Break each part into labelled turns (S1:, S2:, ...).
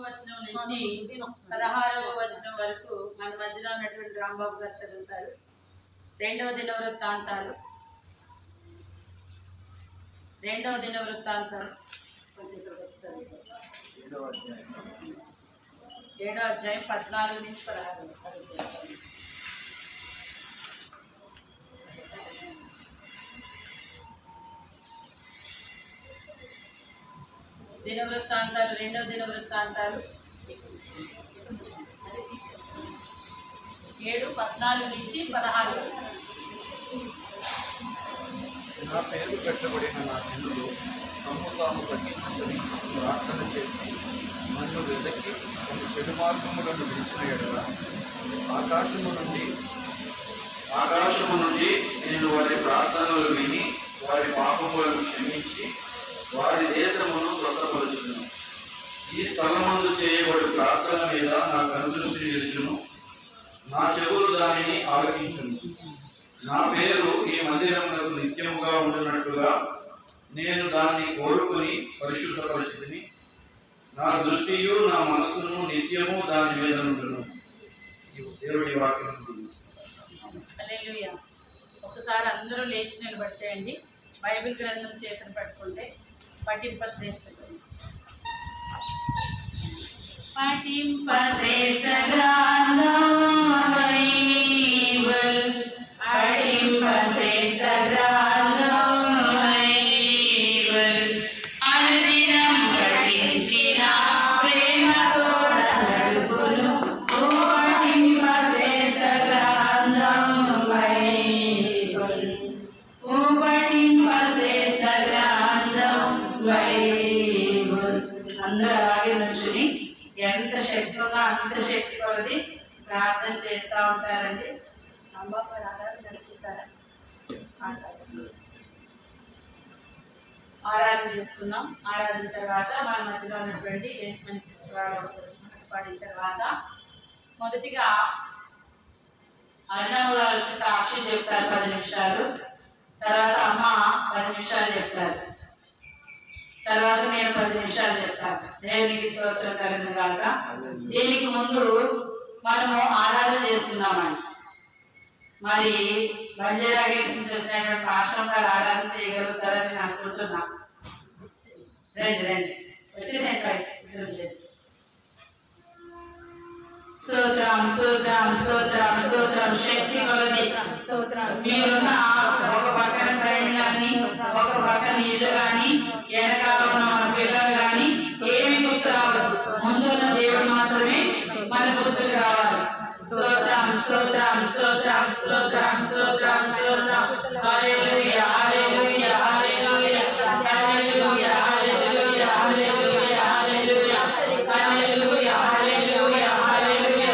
S1: వచనం నుంచి 16వ వచనం వరకు మన మధ్యలో ఉన్నటువంటి రాంబాబు గారు చదువుతారు. 2వ దినవృత్తాంతాలు 7వ అధ్యాయం 14 నుంచి 16. దినవృత్తాంతాలు 2వ దినవృత్తాంతాలు 7:14 నుంచి 16.
S2: నా పేరు పెట్టబడిన నా జనులు తమను తాము తగ్గించుకొని ప్రార్థన చేసి నన్ను వెదకి తమ చెడు మార్గములను విడిచిన ఎడల ఆకాశము నుండి నేను వారి ప్రార్థనలు విని వారి పాపములను క్షమించి వారి దేశమును స్వస్థపరచును. ఈ స్థలమందు చేయబడి ప్రార్థన మీద నా కనుదృష్టి నిలుచును, నా చెవులు దానిని ఆలకించును. నా పేరు ఈ మందిరములకు నిత్యముగా ఉంటున్నట్టుగా నేను దాన్ని కోరుకుని పరిశుద్ధపరిచితిని. నా దృష్టియు నా మనస్సును నిత్యము దాని మీద ఉండును. దేవుడి వాక్యం.
S1: హల్లెలూయా. ఒకసారి అందరూ లేచి నిలబడితేయండి, బైబిల్ గ్రంథం చేతులు పట్టుకుంటే పఠింప శ్రేష్ఠ గ్రంథం బైబిల్, పఠింప శ్రేష్ఠ గ్రంథం బైబిల్. అనుదినం పఠించిన ప్రేమతో నడుపును, పఠింప శ్రేష్ఠ గ్రంథం బైబిల్, పఠింప శ్రేష్ఠ గ్రంథం బైబిల్. అందరూ అలాగే నుంచుని ఎంత శక్తిగా అంత శక్తి కొలది ప్రార్థన చేస్తూ ఉంటారండి. అమ్మవారు ఆరాధన నడిపిస్తారా? ఆరాధన చేసుకుందాం. ఆరాధన తర్వాత మన మధ్యలో ఉన్నటువంటి దేశమని సిస్టర్ గారు పాడిన తర్వాత మొదటిగా అన్నమ్మ గారు వచ్చి సాక్షి చెప్తారు 10 నిమిషాలు, తర్వాత అమ్మ 10 నిమిషాలు చెప్తారు, తర్వాత నేను 10 నిమిషాలు చెప్తాను. దేవునికి స్తోత్రం కలుగును గాక. దీనికి ముందు మనము ఆరాధన చేసుకుందామండి. మరి బంజారాగేసి చేసినటువంటి ఆశ్రమం గారు ఆరాధన చేయగలుగుతారని నేను అనుకుంటున్నా. రండి వచ్చేసేయండి. స్తోత్రం స్తోత్రం స్తోత్రం స్తోత్రం. శక్తి కొలది మీరున్న ఒక పక్కన ట్రైన్ కానీ, ఒక పక్కన ఇల్లు కానీ, వెనకాల ఉన్న మన పిల్లలు కానీ ఏమి గుర్తు రావద్దు. ముందున్న దేవుడు మాత్రమే మన గుర్తుకు రావాలి. స్తోత్రం స్తోత్రం స్తోత్రం స్తోత్రం స్తోత్రం స్తోత్రం. హల్లెలూయా హల్లెలూయా హల్లెలూయా హల్లెలూయా హల్లెలూయా హల్లెలూయా హల్లెలూయా హల్లెలూయా హల్లెలూయా హల్లెలూయా.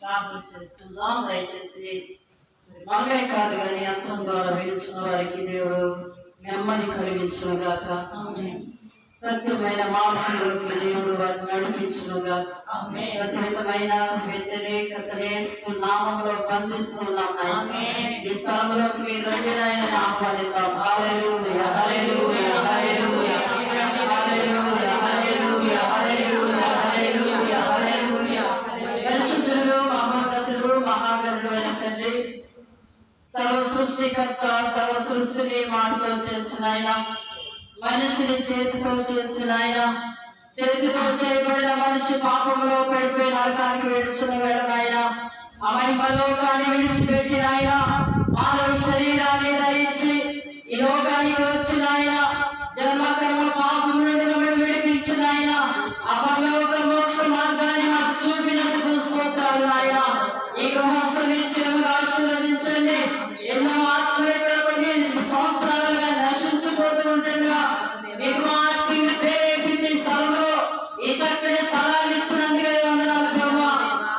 S1: ప్రార్థన చేస్తున్నాం. దయచేసి మనమే కాదు కానీ అంతం ద్వారా విడుచున్న వారికి దేవుడు నెమ్మది కలిగించును గాక. సత్యమైన మార్గంలోకి దేవుడు వారిని నడిపించును గాక. ప్రతివిధమైన వ్యతిరేకతనే నామంలో బంధిస్తున్నాం. ఈ స్థలంలోకి మీరు రండినైనా ఆహ్వానిద్దాం. హల్లెలూయా, హల్లెలూయా, హల్లెలూయా, హల్లెలూయా, హల్లెలూయా, హల్లెలూయా, హల్లెలూయా, హల్లెలూయా. పరిశుద్ధుడు, మహోన్నతుడు, మహాగణుడు అయిన తండ్రి, సర్వ సృష్టికర్త, సర్వ సృష్టిని మాటతో చేసిన ఆయన, మనిషిని చేతితో చేసిన ఆయన, చేతితో చేయబడిన మనిషి పాపంలో పడిపోయి నరకానికి విడుచున్న వేళనాయన, అమహిమలో కానీ విడిచిపెట్టిన ఆయన, మానవ శరీరాన్ని ధరించి ఈ లోకానికి వచ్చిన ఆయన, జన్మకర్మ పాపం నుండి మమ్మల్ని విడిపించిన ఆయన, అపరలోక మోక్ష మార్గాన్ని మాకు గృహస్థులు నిశ్చయముగా ఆశీర్వదించండి. ఎన్నో ఆత్మలు ఇక్కడ కొన్ని సంవత్సరాలుగా నశించిపోతూ ఉంటుండగా మీకు ఆత్మీయుని ప్రేరేపించే స్థలంలో ఈ చక్కని స్థలాలు ఇచ్చినందుకే వందనాలు ప్రభువా.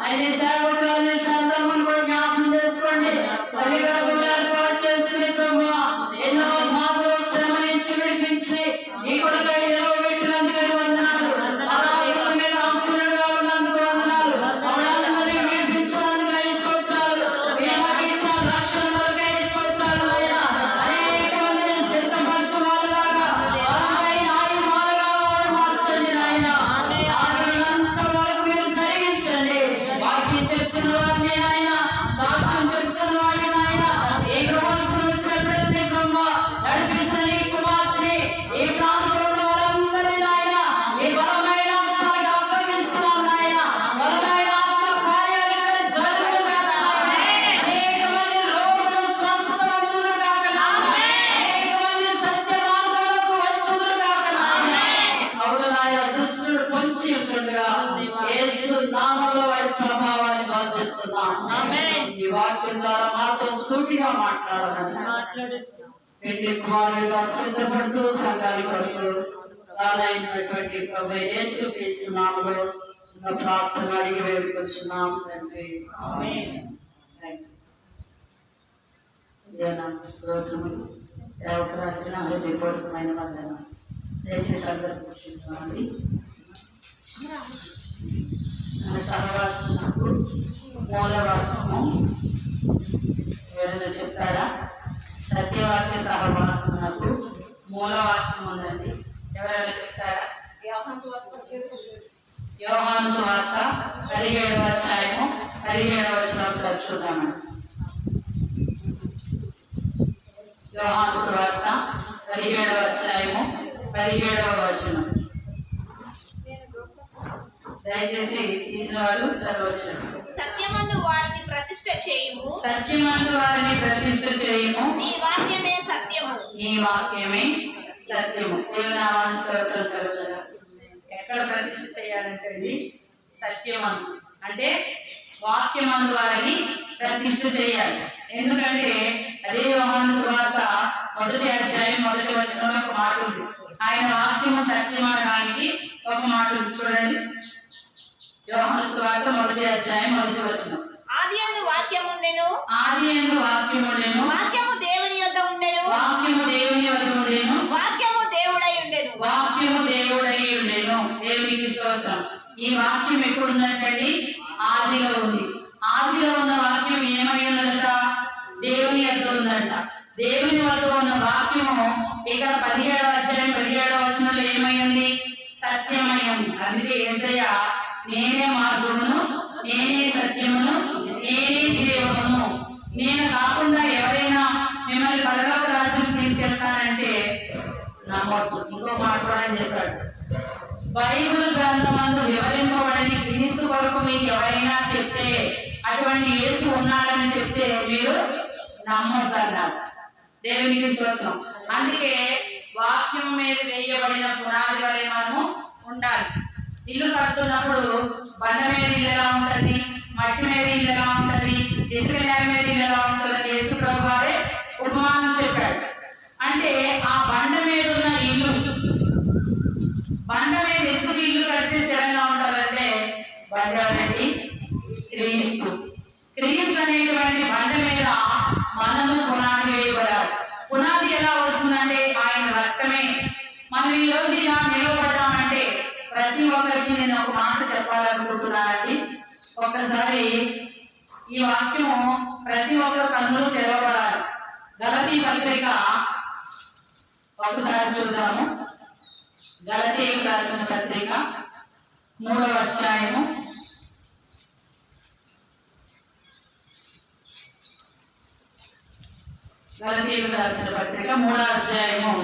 S1: అయితే సేవకులని శాంతమ్మను కూడా జ్ఞాపకం చేసుకోండి. తల్లిదండ్రులు ఏర్పాటు చేసిన ప్రభువా ఎన్నో బాధలు శ్రమ నుంచి విడిపించి ఈ కొడుకై నిలవబెట్టినందుకే వందనాలు. అలాగే మీరు ఆశీర్వాదంగా ఉన్నందుకు వందనాలు. మమ్మల్ని విడిపించినందుకై స్తోత్రాలు. వీళ్ళకి ఇచ్చిన రక్షణ కొరకై స్తోత్రాలు నాయనా. అనేక మందిని సిద్ధపరచు వాళ్ళలాగా వాళ్ళపైన ఆయుధాలుగా వాళ్ళు మార్చండి నాయనా. ఆయుధులంతా వాళ్ళకు మీరు జరిగించండి. వాక్యం చెప్తున్న వారిని నాయనా, సాక్ష్యం చెప్తున్న వారిని నాయనా, ఏ గృహస్థులు వచ్చినప్పుడైతే బ్రహ్మ నడిపిస్తున్న ఈ కుమార్తెని ఈ ప్రాంతంలో ఉన్న వారందరినీ నాయనా ఈ బలమైన హస్తాలకు అప్పగిస్తున్నాం నాయనా. బలమైన ఆత్మ కార్యాలు ఇక్కడ జరుగును గాక నాయనా. అనేక మంది రోగులు స్వస్థత పొందుదురు గాక నాయనా. అనేక మంది సత్య మార్గంలోకి వచ్చుదురు గాక నాయనా. అవును నాయనా, దుష్టుడు పొంచి ఉంటుండగా యేసు నామములో వాడి ప్రభావాన్ని బంధిస్తున్నాం. ఈ వాక్యం ద్వారా మాతో సూటిగా మాట్లాడాలని పెళ్లి కుమారుడిగా సిద్ధపడుతూ సంఘాల కొరకు రాలైనటువంటి ప్రభు యేసు క్రీస్తు నామములో చిన్న ప్రార్థన అడిగి వేడుకొచ్చున్నాం తండ్రి. ఆమేన్. స్తోత్రములు. సేవకురాలికి నా హృదయపూర్వకమైన వందనాలు. దయచేసి అందరూ కూర్చుంటామండి. మన సహవాసమునకు మూలవాక్యము ఎవరైనా చెప్తారా? సత్యవాక్య సహవాసమునకు మూలవాక్యం ఉందండి. ఎవరైనా చెప్తారా? యోహాను సువార్త 17వ అధ్యాయము 17వ వచనం ఒకసారి చూద్దామండి. యోహాను సువార్త 17వ అధ్యాయము 17వ వచనం. దయచేసి తీసిన వాళ్ళు చదవచ్చు.
S3: సత్యమందు వారిని ప్రతిష్ఠ చేయుము.
S1: సత్యమందు వారిని ప్రతిష్ఠ చేయుము.
S3: నీ వాక్యమే సత్యము.
S1: నీ వాక్యమే సత్యము. దేవుని నామానికి స్తోత్రం కలుగును. ఎక్కడ ప్రతిష్ఠ చేయాలంటే అండి సత్యమందు అంటే వాక్యమందు వారిని ప్రతిష్ఠ చేయాలి. ఎందుకంటే అదే యోహాను సువార్త 1వ అధ్యాయం 1వ వచనంలో ఒక మాట ఉంది. ఆయన వాక్యము సత్యమనడానికి ఒక మాట ఉంది. చూడండి, యోహాను సువార్త 1వ అధ్యాయం 1వ వచనం.
S3: ఆదియందు వాక్యము ఉండెను.
S1: ఆదియందు వాక్యము ఉండెను.
S3: వాక్యము దేవుని యొద్ద ఉండెను.
S1: వాక్యము దేవుని వద్ద ఉండెను.
S3: వాక్యము దేవుడై ఉండెను.
S1: వాక్యము దేవుడై ఉండెను. దేవునికి స్తోత్రం. ఈ వాక్యం ఎప్పుడు ఉందంటండి? ఆదిలో ఉంది. ఆదిలో ఉన్న వాక్యం ఏమై ఉన్నదట? దేవుని వద్ద ఉందంట. దేవుని వద్ద ఉన్న వాక్యము ఇక్కడ 17వ అధ్యాయం 17వ వచనంలో ఏమైంది? సత్యమై ఉంది. అందుకే యేసయ్య నేనే మార్గమును, నేనే సత్యమును, నేనే జీవమును, నేను కాకుండా ఎవరైనా మిమ్మల్ని పరలోక రాజ్యం తీసుకెళ్తానంటే నమ్మొద్దు. ఇంకో మాట కూడా అని చెప్పాడు. బైబిల్ గ్రంథమందు వివరింపబడని క్రీస్తు కొరకు మీకు ఎవరైనా చెప్తే, అటువంటి యేసు ఉన్నాడని చెప్తే మీరు నమ్మొద్దు అన్నారు. దేవునికి స్తోత్రం. అందుకే వాక్యం మీద వేయబడిన పునాది వలె మనము ఉండాలి. ఇల్లు కడుతున్నప్పుడు బండ మీద ఇల్లు ఎలా ఉంటుంది, మట్టి మీద ఇల్లు ఎలా ఉంటుంది, ఇసుక నేల మీద ఇల్లు ఎలా ఉంటుందని యేసు ప్రభు వారే ఉపమానం చెప్పాడు. అంటే ఆ బండ మీద ఉన్న ఇల్లు, బండ మీద ఎందుకు ఇల్లు కడితే స్థిరంగా ఉంటుందంటే బండ అనేది క్రీస్తు. క్రీస్తు అనేటువంటి బండ మీద మనము పునాది వేయబడాలి. పునాది ఎలా వస్తుందంటే ఆయన రక్తమే. మనం ఈ రోజు ఇలా నిలబడ్డామంటే ప్రతి ఒక్కరికి నేను ఒక మాట చెప్పాలనుకుంటున్నానండి. ఒక్కసారి ఈ వాక్యము ప్రతి ఒక్కరు కన్నులు తెరవబడాలి. గలతీ పత్రిక ఒకసారి చూద్దాము. గలతీయులకు రాసిన పత్రిక 3వ అధ్యాయము 3వ అధ్యాయము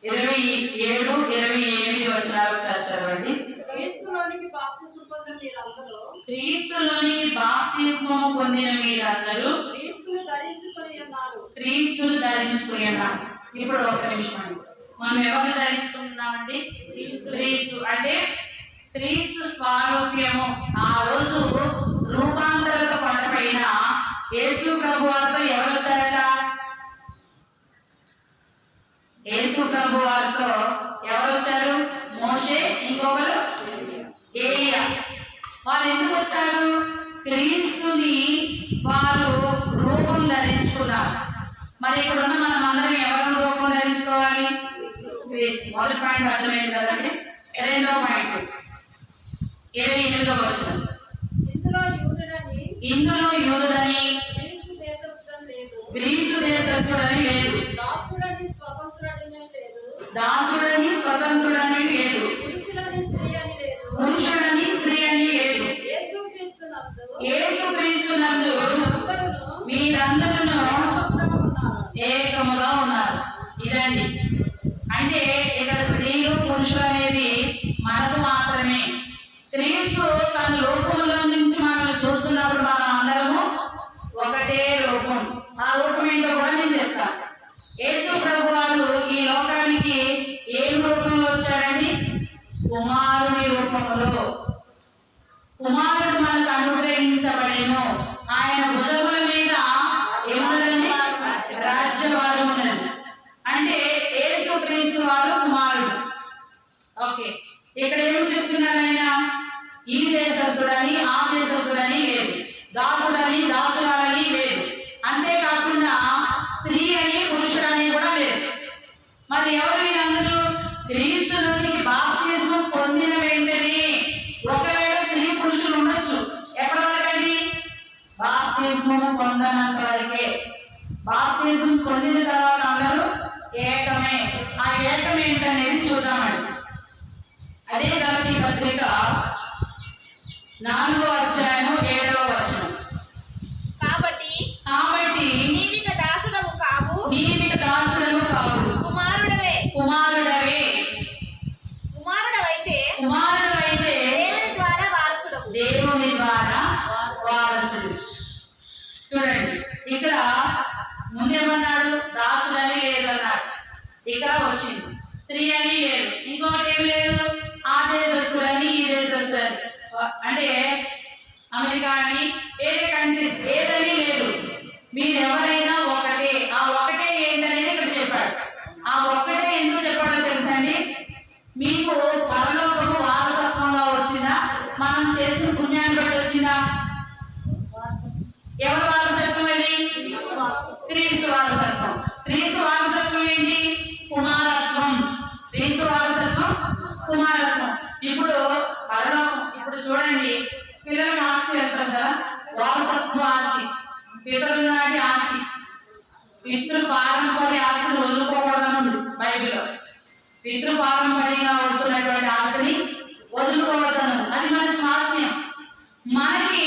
S1: 27-28 వచనాలు ఒకసారి చదవండి.
S4: క్రీస్తులోనికి బాప్తిస్మము పొందిన మీరందరూ
S1: క్రీస్తులోనికి బాప్తిస్మము పొందిన మీరందరూ
S4: క్రీస్తును ధరించుకొని ఉన్నారు.
S1: క్రీస్తును ధరించుకుని ఉన్నారు. ఇప్పుడు ఒక నిమిషం అండి, మనం ఎవరిని ధరించుకుంటున్నామండి? క్రీస్తు. అంటే క్రీస్తు స్వారూప్యము. ఆ రోజు రూపాంతరత కొండ పైన యేసు ప్రభు వారితో ఎవరు వచ్చారట? యేసు ప్రభు వారితో ఎవరు వచ్చారు? మోషే, ఇంకొకరు ఏలియా. వారు ఎందుకు వచ్చారు? క్రీస్తుని వారు రూపం ధరించుకున్నారు. మరి ఇక్కడ ఉన్న మనం అందరం ఎవరు రూపం ధరించుకోవాలి? మొదటి పాయింట్ అర్థమైంది కదండి. రెండో పాయింట్ 28వ వచనం. ఇందులో యూదుడని గ్రీసు దేశస్థుడని లేదు, దాసుడని స్వతంత్రుడని లేదు, పురుషుడని స్త్రీ అని లేదు. యేసుక్రీస్తునందు మీరందరూ ఏకముగా ఉన్నారు. ఇదండి. అంటే ఇక్కడ స్త్రీలు పురుషులు అనేది మనకు మాత్రమే. క్రీస్తు తన రూపంలో నుంచి మనల్ని చూస్తున్నప్పుడు మనం అందరము ఒకటే రూపం. ఆ రూపం ఏంటో కూడా నేను చెప్తాను. యేసు ప్రభు వారు ఈ లోకానికి ఏం రూపంలో వచ్చాడని? కుమారుని రూపంలో. కుమారుడు మనకు అనుగ్రహించబడేను. ఆయన భుజముల మీద ఏమున్నదండి? రాజ్యభారం ఉన్నది. అంటే యేసు క్రీస్తు వారు కుమారుడు. ఓకే, ఇక్కడ ఏం చెప్తున్నారు ఆయన? ఈ దేశస్తుడని ఆ దేశస్తుడని లేదు, దాసుడని దాసురాలని లేదు, అంతేకాకుండా స్త్రీ అని పురుషుడని కూడా లేదు. మరి ఎవరు వీరందరూ? క్రీస్తులోనికి బాప్తిస్మం పొందిన వెంటనే. ఒకవేళ స్త్రీ పురుషులు ఉండొచ్చు. ఎప్పటి వరకండి? బాప్తిస్మం పొందనంత వరకే. బాప్తిస్మం పొందిన తర్వాత అందరూ ఏకమే. ఆ ఏకం ఏంటనేది చూద్దామండి. అదే గలతీ పత్రిక 4వ అధ్యాయం 7వ వచనం.
S3: కాబట్టి నీవిక దాసుడవు కావు, కుమారుడవే. కుమారుడవైతే దేవుని ద్వారా వారసుడవు.
S1: చూడండి, ఇక్కడ ముందేమన్నాడు? దాసుడని లేదు అన్నాడు. ఇక్కడ వచ్చింది స్త్రీ అని లేదు, ఇంకొకటి ఏమి లేదు, ఆ దేశస్తుడని ఈ దేశస్తుడని. అంటే అమెరికా అని వేరే కంట్రీస్ ఏదని లేదు. మీరెవరైనా ఒకటే. ఆ ఒకటే ఏంటనేది ఇక్కడ చెప్పాడు. ఆ ఒక్కటే ఎందుకు చెప్పాడో తెలుసండి? మీకు పరలోకము వారసత్వంగా వచ్చిందా? మనం చేసిన పుణ్యాన్ని బట్టి వచ్చిందా? ఎవరి వారసత్వం అది? క్రీస్తు వారసత్వం. క్రీస్తు వారసత్వం ఏంటి? కుమారత్వం. క్రీస్తు వారసత్వం కుమారత్వం. ఇప్పుడు పరలోకం. ఇప్పుడు చూడండి, పిల్లలకి ఆస్తి వెళ్తాం కదా, వారసత్వ ఆస్తి, పితరుల నాటి ఆస్తి. పితృ పారంపర్య ఆస్తిని వదులుకోకూడదని ఉంది బైబిల్లో. పితృ పారంపర్యంగా వస్తున్నటువంటి ఆస్తిని వదులుకోవద్దను. అది మన స్వాస్థ్యం. మనకి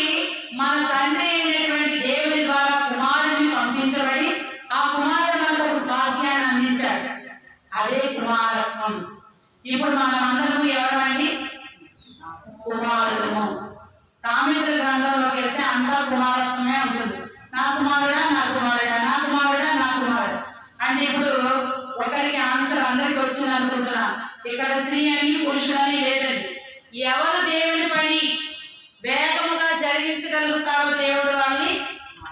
S1: మన తండ్రి అయినటువంటి దేవుని ద్వారా కుమారుడిని పంపించబడి ఆ కుమారుడు మనకు ఒక స్వాస్థ్యాన్ని అందించాడు. అదే కుమారత్వం. ఇప్పుడు మనం అందరము ఎవరమండి? కుమారుడము. సామెతల గ్రంథంలోకి వెళ్తే అంతా కుమారత్వమే ఉంటుంది. నా కుమారుడా, నా కుమారుడా, నా కుమారుడా, నా కుమారుడు. అంటే ఇప్పుడు ఒకరికి ఆన్సర్ అందరికి వచ్చింది అనుకుంటున్నా. ఇక్కడ స్త్రీ అని పురుషుడని లేదండి. ఎవరు దేవుని పని వేగముగా జరిగించగలుగుతారో దేవుడు వాళ్ళని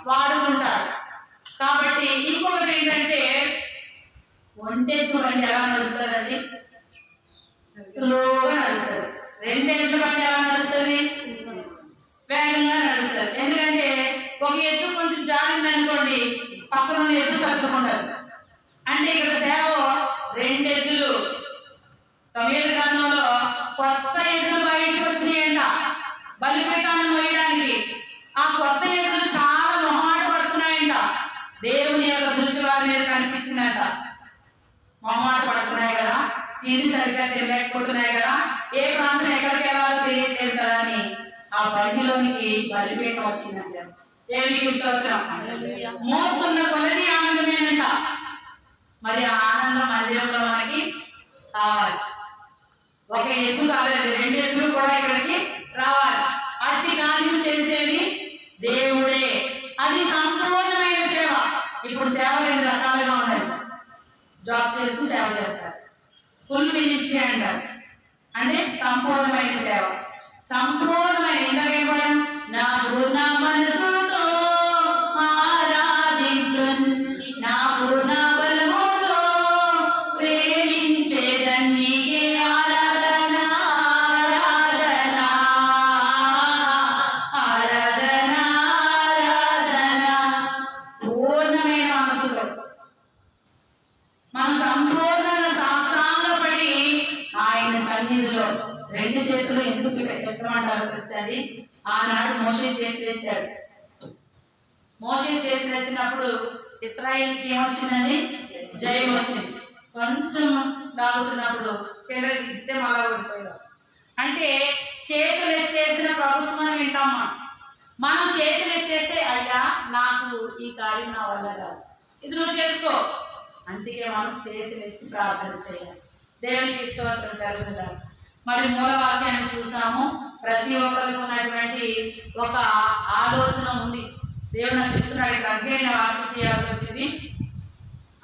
S1: వాడుకుంటారు. కాబట్టి ఇంకొకటి ఏంటంటే, ఒంటెత్తు బండి ఎలా నడుస్తుందండి? స్లోగా నడుస్తుంది. రెండెట్ల బండి ఎలా నడుస్తుంది? వేగంగా నడుస్తుంది. ఎందుకంటే ఒక ఎత్తు కొంచెం జారింది అనుకోండి, పక్కన ఎత్తు సర్దుకుంటారు. అంటే ఇక్కడ సేవ రెండెత్తులు. సమయాల గ్రంథంలో కొత్త ఎద్దులు బయటకు వచ్చినాయంట బలిపీఠాన్ని మోయడానికి. ఆ కొత్త ఎద్దులు చాలా మొహమాట పడుతున్నాయంట. దేవుని యొక్క దృష్టి వారి మీద కనిపించిందంట. మొహమాట పడుతున్నాయి కదా, తిండి సరిగ్గా తినలేకపోతున్నాయి కదా, ఏ ప్రాంతం ఎక్కడికి వెళ్ళాలో తెలియట్లేదు కదా అని ఆ బండిలోనికి బలిపీఠం వచ్చిందంట. దేవునికి స్తోత్రం. మోస్తున్న కొలది ఆనందమేనంట. మరి ఆ ఆనందం మందిరంలో మనకి కావాలి. ఒక ఎత్తు కాలేదు, రెండు ఎత్తులు కూడా ఇక్కడికి రావాలి. అట్టి కార్యం చేసేది దేవుడే. అది సంపూర్ణమైన సేవ. ఇప్పుడు సేవలు 2 రకాలుగా ఉన్నాయి. జాబ్ చేస్తూ సేవ చేస్తారు, ఫుల్ మినిస్ట్రీ అంటారు. అంటే సంపూర్ణమైన సేవ. సంపూర్ణమైన ఇందాకేం నా పూర్ణ మనసుతో ఆరాధింతున్, నా పూర్ణ బలముతో ప్రేమించేదన్, నీకే ఆరాధన ఆరాధన ఆరాధన ఆరాధన. పూర్ణమైన మనసుతో మనం సంపూర్ణంగా సాష్టాంగపడి ఆయన సన్నిధిలో రెండు చేతులు ఎందుకు ఎత్తమంటారు తెలుసండి? ఆనాడు మోషే చేతులు ఎత్తాడు. మోషే చేతులు ఎత్తినప్పుడు ఇశ్రాయేల్కి ఏమొచ్చిందండి? జయం వచ్చింది. కొంచెం లాగుతున్నప్పుడు పిల్లలు ఇచ్చితే మళ్ళా ఓడిపోయారు. అంటే చేతులు ఎత్తేసిన ప్రభుత్వం వింటామా? మనం చేతులు ఎత్తేస్తే అయ్యా నాకు ఈ కార్యం నా వల్ల కాదు, ఇది నువ్వు చేసుకో. అందుకే మనం చేతులు ఎత్తి ప్రార్థన చేయాలి. దేవునికి స్తోత్రం కలుగుతారు. మరి మూలవాక్యాన్ని చూసాము. ప్రతి ఒక్కరికి ఉన్నటువంటి ఒక ఆలోచన ఉంది. దేవుడు నాకు చెప్తున్నాడు, ఇక్కడ అగ్గైన వాక్యం తీయాల్సి వచ్చింది.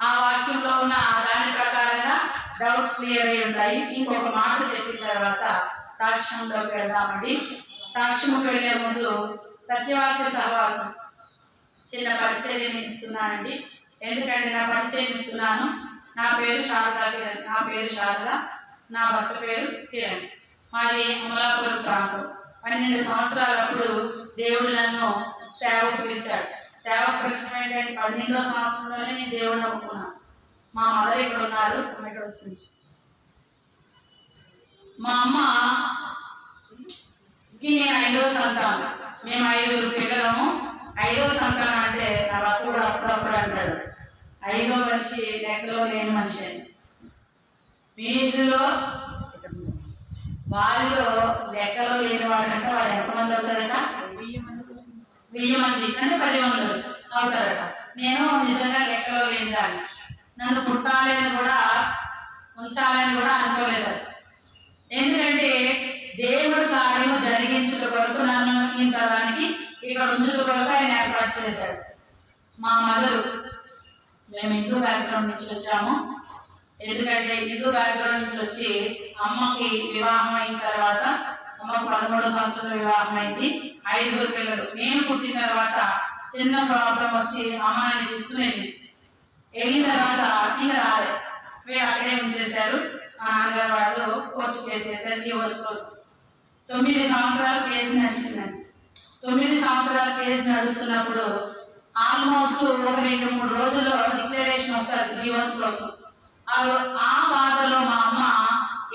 S1: ఆ వాక్యంలో ఉన్న దాని ప్రకారంగా డౌట్స్ క్లియర్ అయి ఉంటాయి. ఇంకొక మాట చెప్పిన తర్వాత సాక్ష్యంలోకి వెళ్దామండి. సాక్ష్యంకి వెళ్ళే ముందు సత్యవాక్య సహవాసం చిన్న పరిచయం ఇస్తున్నానండి. ఎందుకంటే నా పరిచయం ఇస్తున్నాను. నా పేరు శారదా కిరణ్. నా పేరు శారద, నా భర్త పేరు కిరణ్. మాది అమలాపురం ప్రాంతం. 12 సంవత్సరాలప్పుడు దేవుడు నన్ను సేవకు పిలిచాడు. సేవకు పిలిచడం ఏంటంటే 12వ సంవత్సరంలోనే నేను దేవుడిని నమ్ముకున్నాను. మా మదర్ ఇక్కడ ఉన్నారు, అమ్మ ఇక్కడ వచ్చి. మా అమ్మకి నేను 5వ సంతానం. మేము 5 పిల్లలము. 5వ సంతానం అంటే నా భర్త కూడా అప్పుడప్పుడు అంటాడు 5వ మనిషి లెక్కలో లేని మనిషి అని. వీరిలో వారిలో లెక్కలో లేని వాడంటే వాడు ఎంతమంది అవుతారట? 1000 మంది అంటే 10 మంది అవుతారట. నేను నిజంగా లెక్కలో లేని దాన్ని. నన్ను పుట్టాలని కూడా ఉంచాలని కూడా అనుకోలేదు. ఎందుకంటే దేవుడు కార్యము జరిగించుట కొరకు నన్ను ఈ స్థలానికి ఇక్కడ ఉంచుట కొరకు ఆయన ఏర్పాటు చేశాడు. మా మదరు, మేము హిందూ బ్యాక్గ్రౌండ్ నుంచి వచ్చాము. ఎందుకంటే హిందూ బ్యాక్గ్రౌండ్ నుంచి వచ్చి అమ్మకి వివాహం అయిన తర్వాత, అమ్మకు 13వ సంవత్సరంలో వివాహం అయింది. 5 పిల్లలు. నేను పుట్టిన తర్వాత చిన్న ప్రాబ్లం వచ్చి అమ్మ నన్ను తీసుకునేది. వెళ్ళిన తర్వాత ఇంకా రాలేదు. వీళ్ళు అక్కడే ఉంచేశారు. మా నాన్నగారు వాళ్ళు కోర్టు కేసు వేశారు డివోర్స్ కోసం. 9 సంవత్సరాలు కేసు నడిచిందండి. 9 సంవత్సరాలు కేసు నడుస్తున్నప్పుడు ఆల్మోస్ట్ ఒక 2-3 రోజుల్లో డిక్లరేషన్ వస్తారు డివోర్స్ కోసం. ఆ బాధలో మా అమ్మ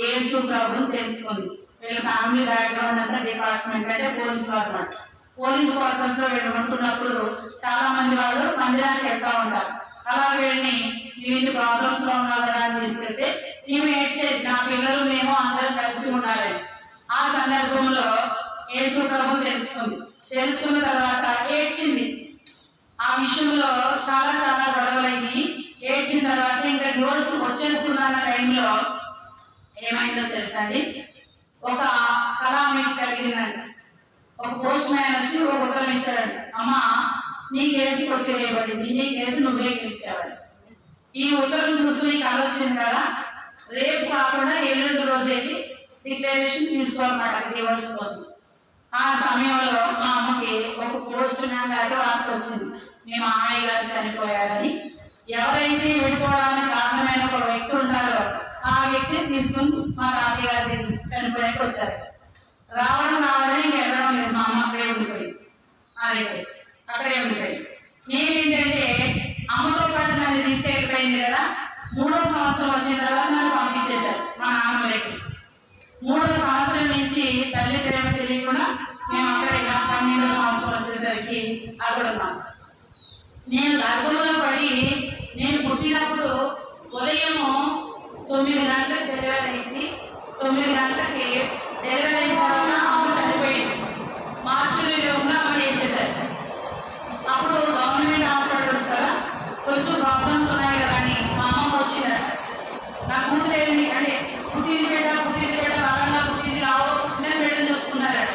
S1: యేసు ప్రభుని తెలుసుకుంది. వీళ్ళ ఫ్యామిలీ బ్యాక్గ్రౌండ్ అంతా డిపార్ట్మెంట్ అంటే పోలీస్ డిపార్ట్మెంట్. పోలీస్ క్వార్టర్స్ లో వీళ్ళు ఉంటున్నప్పుడు చాలా మంది వాళ్ళు మందిరానికి వెళ్తూ ఉంటారు. అలా వీళ్ళని ఇన్ని ప్రాబ్లమ్స్ లో ఉన్నా కదా అని తీసుకెళ్తే మేము ఏడ్చేది, నా పిల్లలు మేము అందరం కలిసి ఉండాలని. ఆ సందర్భంలో యేసు ప్రభుని తెలుసుకుంది. తెలుసుకున్న తర్వాత ఏడ్చింది. ఆ విషయంలో చాలా చాలా గొడవలైంది. ఏడ్చిన తర్వాత ఇంకా డివోర్స్ వచ్చేస్తున్న టైంలో ఏమైందో తెలుసండి, ఒక కళ మీకు కలిగిందండి. ఒక పోస్ట్ మ్యాన్ వచ్చి ఒక ఉత్తరం ఇచ్చాడండి, అమ్మ నీ కేసు కొట్టివేయబడింది, నీ కేసు నువ్వే గెలిచేవాడు. ఈ ఉత్తరం చూసుకుని కళ వచ్చింది కదా, రేపు కాకుండా ఎల్లుండి రోజేకి డిక్లరేషన్ తీసుకోవాలన్నమాట డివోర్స్ కోసం. ఆ సమయంలో మా అమ్మకి ఒక పోస్ట్ మ్యాన్ లాంటి వార్త వచ్చింది, మేము అమ్మాయి గారు చనిపోయారని. ఎవరైతే విడిపోవడానికి కారణమైన ఒక వ్యక్తి ఉంటారో ఆ వ్యక్తిని తీసుకుని మా తాతయ్య గారి చనిపోయాక వచ్చారు. రావడం ఇంకా వెళ్ళడం లేదు. మా అమ్మ అక్కడే ఉండిపోయింది. అక్కడే ఉండిపోయింది. నేనేంటంటే అమ్మతో పాటు నన్ను తీసుకెళ్ళిపోయింది కదా, 3వ సంవత్సరం వచ్చిన తర్వాత నన్ను పంపించేశారు మా నాన్న దగ్గరికి. 3వ సంవత్సరం నుంచి తల్లి ప్రేమ తెలియకుండా మేము అక్కడ 12వ సంవత్సరం వచ్చేసరికి అక్కడ ఉన్నాం. నేను గర్భంలో పడి నేను పుట్టినప్పుడు ఉదయం 9 గంటలకు డెలివరీ అయింది. 9 గంటలకి డెలివరీ అయిన తర్వాత అమ్మ చనిపోయింది. మార్చిలో ఉన్న అమ్మ వేసేసారు. అప్పుడు గవర్నమెంట్ హాస్పిటల్స్ కదా కొంచెం ప్రాబ్లమ్స్ ఉన్నాయి కదా అని మా అమ్మమ్మ వచ్చిందట. నా కూతురు ఏంటి అంటే పుట్టింది బిడ్డ బలంగా పుట్టింది లావో పుట్టిన బిడ్డను చూసుకున్నారట.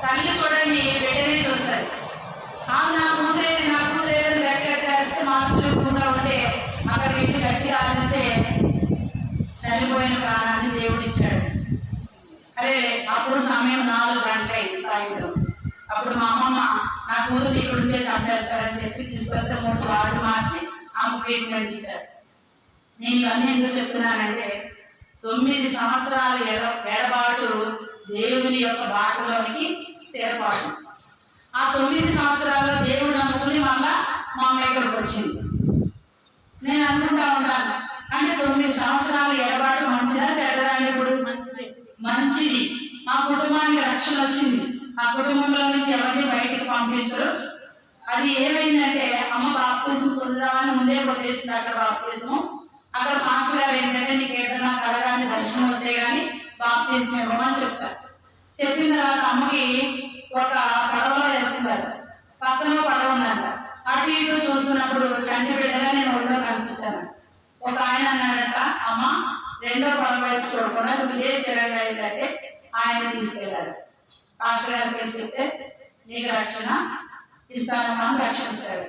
S1: తల్లి చూడండి బిడ్డనే చూస్తారు. నా కూతురు ఏది లెక్క వేస్తే మార్చిలో కూతురు ఉంటే అక్కడ అప్పుడు సమయం 4 గంటలైంది సాయంత్రం. అప్పుడు మా అమ్మమ్మ నా కూతురు ఇక్కడ ఉంటే చంపేస్తారని చెప్పి తీసుకొస్తే 3 వార్డు మార్చి ఆమె ట్రీట్మెంట్ ఇచ్చారు. నేను ఇవన్నీ ఎందుకు చెప్తున్నానంటే 9 సంవత్సరాల ఎడబాటు దేవుని యొక్క బాటలోనికి స్థిరపాటు. ఆ 9 సంవత్సరాల్లో దేవుడు నమ్ముకుని మళ్ళా మా అమ్మ ఇక్కడికి వచ్చింది. నేను అనుకుంటా ఉంటాను, అంటే 9 సంవత్సరాల ఎడబాటు మంచిదా చెడ్డదా? ఇప్పుడు మంచిది. మా కుటుంబానికి రక్షణ వచ్చింది. ఆ కుటుంబంలో నుంచి ఎవరిని బయటికి పంపించరు. అది ఏమైందంటే అమ్మ బాప్తిజం పొందుదామని ముందే కొట్టేసింది అక్కడ బాప్తిజము. అక్కడ మాస్టర్ గారు ఏంటంటే నీకు ఏదైనా కలగాని దర్శనం వస్తే కానీ బాప్తిజం ఇవ్వమని చెప్తారు. చెప్పిన తర్వాత అమ్మకి ఒక పడవలో వెళ్తున్నారు, పక్కన పడవ ఉందంట. అటు ఇటు చూస్తున్నప్పుడు చంటి బిడ్డగా నేను ఒళ్ళో కనిపించాను. ఒక ఆయన అన్నాడట, అమ్మ 2వ పడవ వైపు చూడకుండా నువ్వు ఏ స్థిరంగా అయిందంటే ఆయన తీసుకెళ్ళాడు. మాస్టర్ గారికి చెప్తే నీకు రక్షణ ఇస్తానమ్మా అని రక్షించాడు.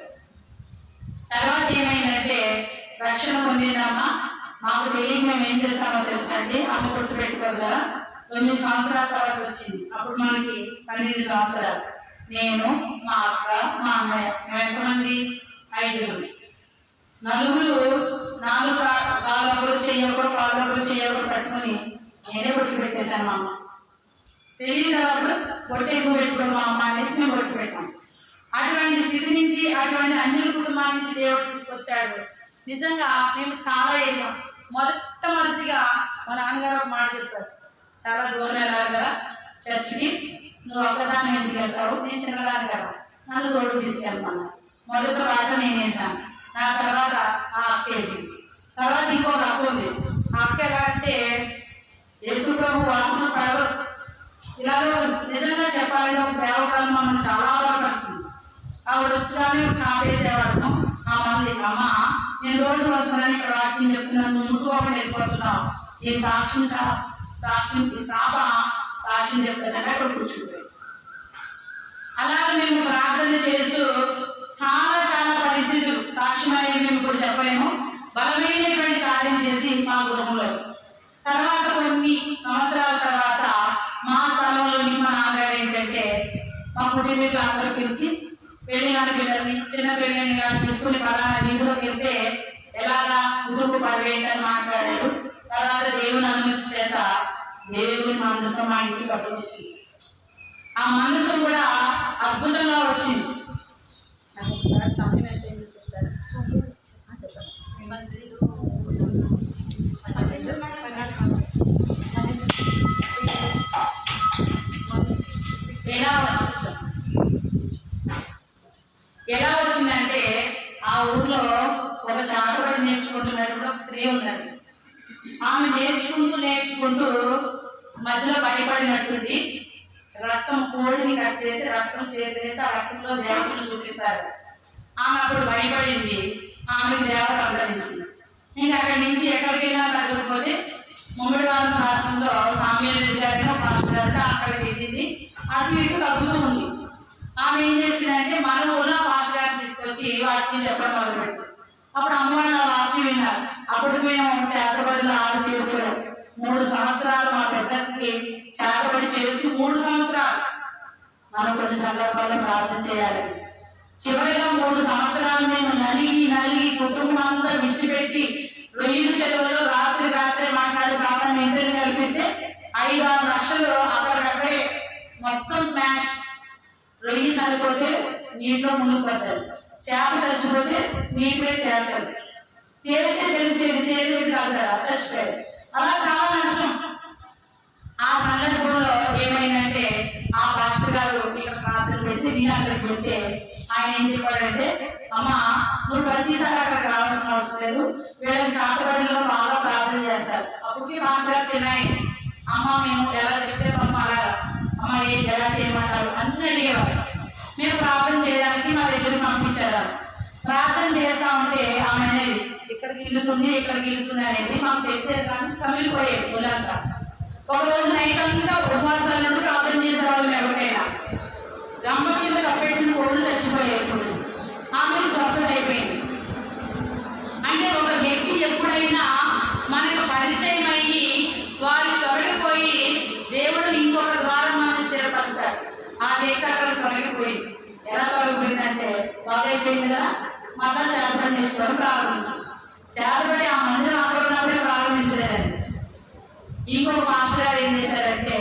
S1: తర్వాత ఏమైందంటే రక్షణ పొందిందమ్మా. మాకు తెలియక మేము ఏం చేస్తామో తెలుసండి, అమ్మ కొట్టు పెట్టుకోదు కదా. 9 సంవత్సరాల తర్వాత వచ్చింది. అప్పుడు మనకి 12 సంవత్సరాలు. నేను, మా అక్క, మా అన్నయ్య, మేము ఎంతమంది? 5. 4 కాళ్ళప్పుడు చెయ్యకూడదు, కాళ్ళప్పుడు చెయ్యకూడదు పట్టుకొని నేనే కొట్టు పెట్టేశాను. మా అమ్మ తెలియదు కదా, అప్పుడు కొట్టు ఎక్కువ పెట్టుకోండి మా అమ్మ అనేసి మేము కొట్టు పెట్టాం. అటువంటి స్థితి నుంచి, అటువంటి అన్ని కుటుంబాల నుంచి దేవుడు తీసుకొచ్చాడు. నిజంగా మేము చాలా వెళ్ళాం. మొట్టమొదటిగా మా నాన్నగారు ఒక మాట చెప్పారు, చాలా దూరం వెళ్ళాలి కదా చర్చికి, నువ్వు ఒక్కదాన్ని ఎందుకు వెళ్తావు, నేను చిన్నదాన్ని కదా, నన్ను తోడు తీసుకెళ్తాను. మొదటి పాట నేను వేసాను. నా తర్వాత ఆ అక్క వేసింది. తర్వాత ఇంకొక అక్క ఉంది. ఆ అక్క ఎలా అంటే యేసు ప్రభు వాసన పడవ ఇలాగే నిజంగా చెప్పాలంటే ఒక సేవకాలం మమ్మల్ని చాలా బలపరిచింది. ఆవిడ వచ్చుగానే చాపేసేవాళ్ళం. ఆ మంది అమ్మ నేను రోజు వస్తున్నాను, ఇక్కడ వాక్యం చెప్తున్నాను, నువ్వు ముట్టుకోకుండా వెళ్ళిపోతున్నావు, ఈ సాక్ష్యం ఈ సాక్ష్యం చెప్తానంటే అక్కడ కూర్చుంటుంది. అలాగే మేము ప్రార్థన చేస్తూ చాలా పరిస్థితులు సాక్ష్యం అనేది మేము ఇప్పుడు చెప్పలేము, బలమైనటువంటి కార్యం చేసి మా గృహంలో. తర్వాత కొన్ని సంవత్సరాల తర్వాత మా స్థలంలోని మా నాన్నగారు ఏంటంటే మా కుటుంబీకులు అందరూ పిలిచి పెళ్లి కాని పిల్లల్ని చిన్న పిల్లల్ని ఇలా చూసుకుని పలానా వీధిలోకి వెళ్తే ఎలాగా కుటుంబ పర్వేంటని మాట్లాడారు. తర్వాత దేవుని అనుమతి చేత దేవుని మందసం మా ఇంటికి పట్టుకొచ్చింది. ఆ మందసం కూడా అద్భుతంగా వచ్చింది. ఒకసారి సమయం అయిపోయింది చెప్తారు. చెప్పండి. ఎలా వచ్చిందంటే ఆ ఊర్లో ఒక చాటపడి నేర్చుకుంటున్నప్పుడు ఒక స్త్రీ ఉన్నది. ఆమె నేర్చుకుంటూ మధ్యలో భయపడినట్టుంది. రక్తం కోడిని కట్ చేసి రక్తం చేసి ఆ రక్తంలో దేవతను చూపిస్తారు. ఆమె అప్పుడు భయపడింది. ఆమెకు దేవత అంతరించింది. ఇంకా అక్కడి నుంచి ఎక్కడికైనా తగ్గకపోతే ముమ్మడివారం ప్రాంతంలో సామ్యాల రెడ్డి గారిని మాస్టర్ గారితో అక్కడికి వెళ్ళింది. అటు ఇటు తగ్గుతూ ఉంది. ఆమె ఏం చేసిందంటే మన ఊళ్ళో మాస్టర్ గారిని తీసుకొచ్చి వాక్యం చెప్పడం మొదలుపెట్టింది. అప్పుడు అమ్మవాళ్ళు ఆ వాక్యం విన్నారు. అప్పుడు మేము చేతబడిలో 6 తీర్పులు 3 సంవత్సరాలు మా పెద్దకి చేతబడి చేస్తూ 3 సంవత్సరాలు మనం కొన్ని సందర్భాల్లో ప్రార్థన చేయాలి. చివరిగా 3 సంవత్సరాలు మేము నలిగి కుటుంబం అంతా విడిచిపెట్టి రొయ్యలు చెరువులో రాత్రి మాట్లాడి సాధారణ ఇంటర్వ్యూ కల్పిస్తే 5-6 లక్షలు అక్కడికక్కడే మొత్తం స్మాష్. రొయ్యి చనిపోతే నీటిలో మునిగిపోతారు, చేప చచ్చిపోతే నీటిపై తేలుతారు. తేలితే తెలిసేది తేలితే తగ్గుతారు, చచ్చిపోయారు. అలా చాలా నష్టం. ఆ సందర్భంలో ఏమైందంటే ఆ పాస్టర్ గారు ఇక్కడ ప్రార్థన పెడితే నేను అక్కడికి వెళ్తే ఆయన ఏం చెప్పాడంటే, అమ్మ నువ్వు ప్రతిసారి అక్కడికి రావాల్సిన అవసరం లేదు, వీళ్ళకి చాతబడిలో బాగా ప్రార్థన చేస్తారు. అప్పటికి మాస్టర్ గారు చిన్నాయి, అమ్మ మేము ఎలా చెప్తే అమ్మ అలాగా అమ్మ ఎలా చేయమంటారు అన్నీ అడిగేవారు. మేము ప్రార్థన చేయడానికి మా దగ్గరికి పంపించారు. ప్రార్థన చేస్తా ఉంటే ఆమె అనేది ఇక్కడికి ఇల్లుతుంది అనేది మాకు తెలిసేది కానీ కమిలిపోయేది ఊళ్ళంతా. ఒకరోజు నైట్ అంతా ఉపవాసాల నుండి ప్రార్థన చేసేవాళ్ళం. ఎవరికైనా గమ్మ కింద కప్పెట్టిన కోళ్ళు చచ్చిపోయేప్పుడు ఆమెకు స్వస్థత అయిపోయింది. అంటే ఒక వ్యక్తి ఎప్పుడైనా మనకు పరిచయం అయ్యి వారు తొలగిపోయి దేవుడు ఇంకొక అయిపోయింది కదా, మళ్ళా చేతపడి నేర్చుకోవడం ప్రారంభించాం. చేతపడి ఆ మందిరం అక్కడ ఉన్నప్పుడే ప్రారంభించలేదండి. ఇంకొక పాస్టర్ గారు ఏం చేశారంటే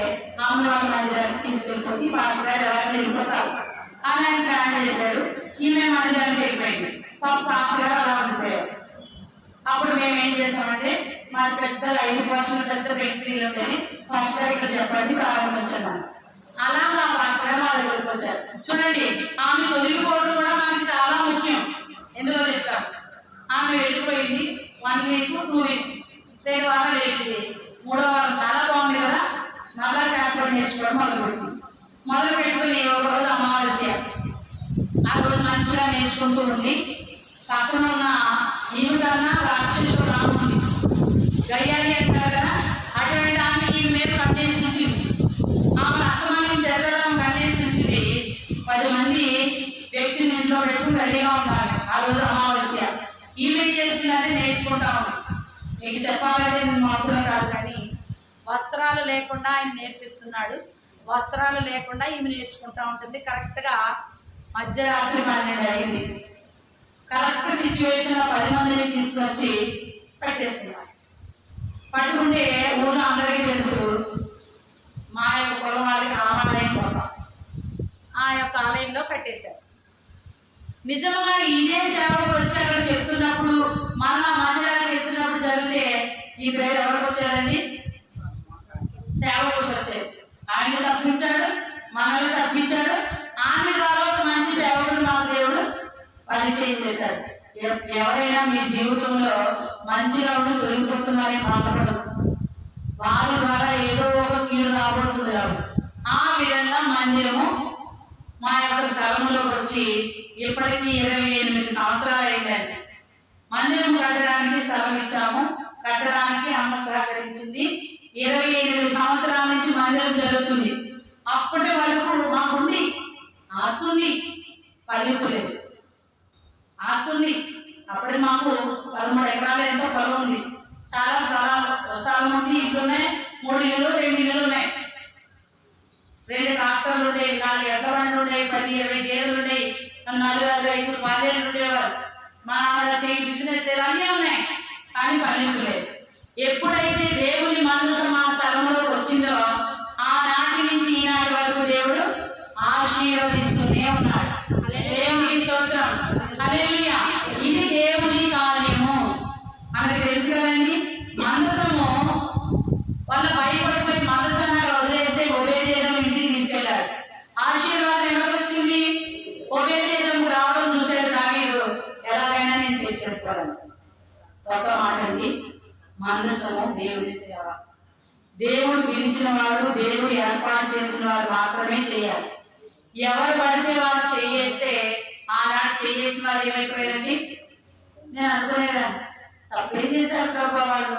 S1: అమ్మవారి మందిరానికి తీసుకెళ్ళిపోయి పాస్టర్ గారు ఎలా వెళ్ళిపోతారు అని ఆయన ప్లాన్ చేశాడు. ఈమె మందిరానికి వెళ్ళిపోయింది. పాస్టర్ గారు అలా ఉండిపోయారు. అప్పుడు మేము ఏం చేస్తామంటే మాకు పెద్ద 5 వర్షాలు పెద్ద వ్యక్తులు ఉంటాయి, పాస్టర్ గారు ఇక్కడ చెప్పండి ప్రారంభించాను. అలా మా పాస్టర్ గారు మా దగ్గరికి వచ్చారు. చూడండి, ఆమె తొలగిపోవడం కూడా మనకి చాలా ముఖ్యం. ఎందుకో చెప్తాను. ఆమె వెళ్ళిపోయింది 1 వీక్ 2 వీక్స్ 2 వారాలు వెళ్ళింది. 3వ వారం చాలా బాగుంది కదా, మళ్ళా చేపలు నేర్చుకోవడం మొదలు పెట్టుకుని ఒకరోజు అమావాస్య, ఆ రోజు మంచిగా నేర్చుకుంటూ ఉంది. పక్కన ఉన్న ఈమెకన్నా రాక్షసు రాముంది గయ్యాలి అంటారు కదా, అటువంటి ఆమె ఈమె మీద కట్టేసి ఉంచింది. ఆమె అస్తమానం జరగడం కట్టేసి ఉంచింది. 10 మంది వ్యక్తిని ఇంట్లో పెట్టుకుని రెడీగా ఉండాలి. ఆ రోజు అమావాస్య. ఈమె చేస్తుందంటే నేర్చుకుంటా ఉంది. మీకు చెప్పాలంటే నేను మాత్రమే కాదు, కానీ వస్త్రాలు లేకుండా ఆయన నేర్పిస్తున్నాడు. వస్త్రాలు లేకుండా ఈమె నేర్చుకుంటా ఉంటుంది. కరెక్ట్గా మధ్యరాత్రి 12 అయింది. కరెక్ట్ సిచ్యువేషన్లో 10 మందిని తీసుకొచ్చి పెట్టేస్తున్నారు. పట్టుకుంటే ఊళ్ళో అందరికీ తెలుసు, మా యొక్క కులం వాళ్ళకి రామాలయం పోతాం, ఆ యొక్క ఆలయంలో కట్టేశారు. నిజంగా ఇదే సేవకుడు వచ్చి అక్కడ చెప్తున్నప్పుడు మన మందిరానికి వెళ్తున్నప్పుడు జరిగితే ఈ పేరు ఎవరికి వచ్చారండి? సేవకుడు వచ్చారు. ఆయన తప్పించాడు, మనల్ని తప్పించాడు. ఆయన ద్వారా ఒక మంచి సేవకుడు మాకు దేవుడు పరిచయం చేశాడు. ఎవరైనా మీ జీవితంలో మంచిగా ఉండి తొలగిపోతున్నారని బాధపడదు. వారి ద్వారా ఏదో ఒక కీడు రాబోతుంది. ఆ విధంగా మందిరము మా యొక్క స్థలంలోకి వచ్చి ఇప్పటికీ 28 సంవత్సరాలు అయిందండి. మందిరం కట్టడానికి స్థలం ఇచ్చాము. కట్టడానికి అమ్మ సహకరించింది. 28 సంవత్సరాల నుంచి మందిరం జరుగుతుంది. అప్పటి వరకు మాకుంది ఆస్తుంది, పలింపులేదు. ఆస్తుంది అప్పటి మాకు 13 ఎకరాలు ఎంతో పొలం ఉంది. చాలా స్థలం ఉంది. ఇల్లున్నాయి, 3 ఇళ్ళు 2 ఇళ్ళు ఉన్నాయి. 2 ట్రాక్టర్లు ఉండేవి, 4 ఎడ్ల బండ్లు ఉండేవి, 10-20 గేదెలు ఉండేవి, 4-5 బాల్యాలు ఉండేవారు. మా నాన్నగారు చేయి బిజినెస్ అన్నీ ఉన్నాయి, కానీ పలింపు లేదు. ఎప్పుడైతే దేవుని మందసం మా స్థలంలోకి వచ్చిందో ఆనాటి నుంచి ఈనాటి వరకు దేవుడు ఆశీర్వదిస్తూనే ఉన్నాడు. దేవునికి స్తోత్రం, హల్లెలూయా. ఇది దేవుని కార్యము. మనకు తెలుసు కదండి, మందసము వాళ్ళ భయపడిపోయి మందసాన్ని వదిలేస్తే ఒబేదేదం ఇంటికి తీసుకెళ్ళాడు. ఆశీర్వాదం ఎవరికి వచ్చింది? ఒబేదేదంకు రావడం చూశాడు దావీదు. ఎలాగైనా నేను తెచ్చేసుకోవాలని. ఒక మాట అండి, మందసము దేవుడి సేవ. దేవుడు పిలిచిన వాడు, దేవుడు ఏర్పాటు చేసిన వారు మాత్రమే చేయాలి. ఎవరు పడితే వారు చేయేస్తే ఆనాడు చేసిన వారు ఏమైపోయారండి? నేను అనుకునేదాన్ని, తప్పేం చేస్తారు ప్రభావ, వాళ్ళు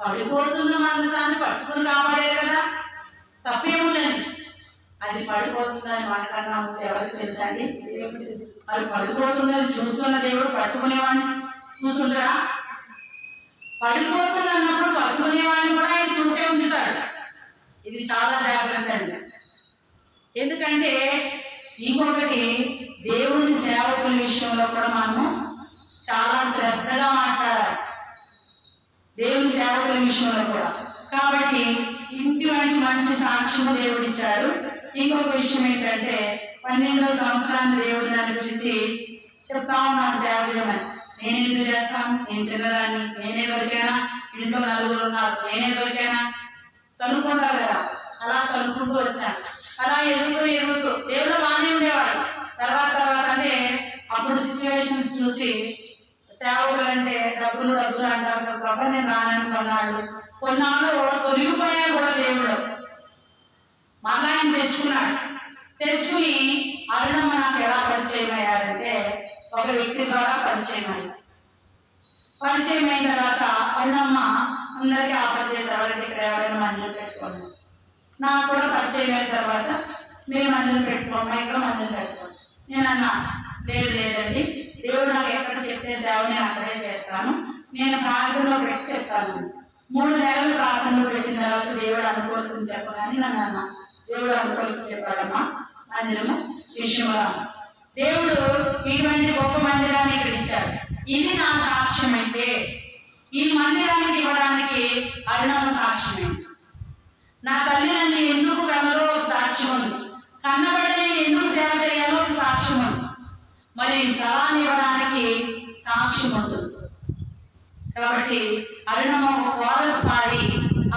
S1: పడిపోతున్న మందసాన్ని పట్టుకుని కాపాడారు కదా, తప్పేముందండి. అది పడిపోతుందని మనకన్నా ముందు ఎవరికి తెలుసా అండి? అది పడిపోతుందని చూస్తున్న దేవుడు పట్టుకునేవాడిని చూసుకుంటారా? పడిపోతున్నప్పుడు పట్టుకునేవాడిని కూడా ఆయన చూసే ఉంచుతాడు. ఇది చాలా జాగ్రత్త అండి. ఎందుకంటే ఇంకొకటి, దేవుని సేవకుల విషయంలో కూడా మనము చాలా శ్రద్ధగా మాట్లాడాలి. దేవుని సేవకుల విషయంలో కూడా. కాబట్టి ఇటువంటి మంచి సాక్ష్యం దేవుడు ఇచ్చాడు. ఇంకొక విషయం ఏంటంటే 12వ సంవత్సరాన్ని దేవుడు నన్ను పిలిచి చెప్తా ఉన్నాను సేవ చేయమని. నేను ఎందుకు చేస్తాను? నేను చిన్నదాన్ని, నేనే దొరికానా? ఇంట్లో 4 ఉన్నారు, నేనే దొరికానా? చదువుకుంటారు కదా, అలా చదువుకుంటూ వచ్చాను. అలా ఎదుగుతూ దేవుడు బాగానే ఉండేవాడు. తర్వాత అంటే అప్పుడు సిచ్యువేషన్స్ చూసి సేవకులు అంటే డబ్బులు అంటారు ప్రభా, నేను రాననుకున్నాడు. కొన్నాళ్ళు తొలగిపోయాడు కూడా దేవుడు. మళ్ళా ఆయన తెచ్చుకుని అరుణమ్మ నాకు ఎలా పరిచయం అయ్యారంటే ఒక వ్యక్తి ద్వారా పరిచయం అయిన తర్వాత అరుణమ్మ అందరికీ ఆఫర్ చేసేవారంటే ఇక్కడ ఎవరైనా మందిరం పెట్టుకోండి. నాకు కూడా పరిచయం అయిన తర్వాత మేము మందిరం పెట్టుకోండి, ఇక్కడ మందిరం పెట్టుకోండి. నేను అన్నా, లేదండి, దేవుడు నాకు ఎక్కడ చెప్తే సేవ నేను అక్కడే చేస్తాను, నేను ప్రార్థనలో పెట్టి చెప్తాను. 3 నెలలు ప్రార్థనలో పెట్టిన తర్వాత దేవుడు అనుకూలించి చెప్పగానే నన్ను అన్నా, దేవుడు అనుకూలించి చెప్పాడమ్మా మందిరము విషయంలో. దేవుడు ఇటువంటి గొప్ప మందిరాన్ని ఇక్కడ ఇచ్చాడు. ఇది నా సాక్ష్యం అయితే ఈ మందిరానికి ఇవ్వడానికి అరుణమ్మ సాక్ష్యమైంది. నా తల్లి నన్ను ఎందుకు కన్నదో ఒక సాక్ష్యం ఉంది, కన్నబడి నేను ఎందుకు సేవ చేయాలో ఒక సాక్ష్యం ఉంది, మరి ఈ స్థలాన్ని ఇవ్వడానికి సాక్ష్యం ఉంటుంది. కాబట్టి అరుణమ్మ ఒక కోరస్ పాడి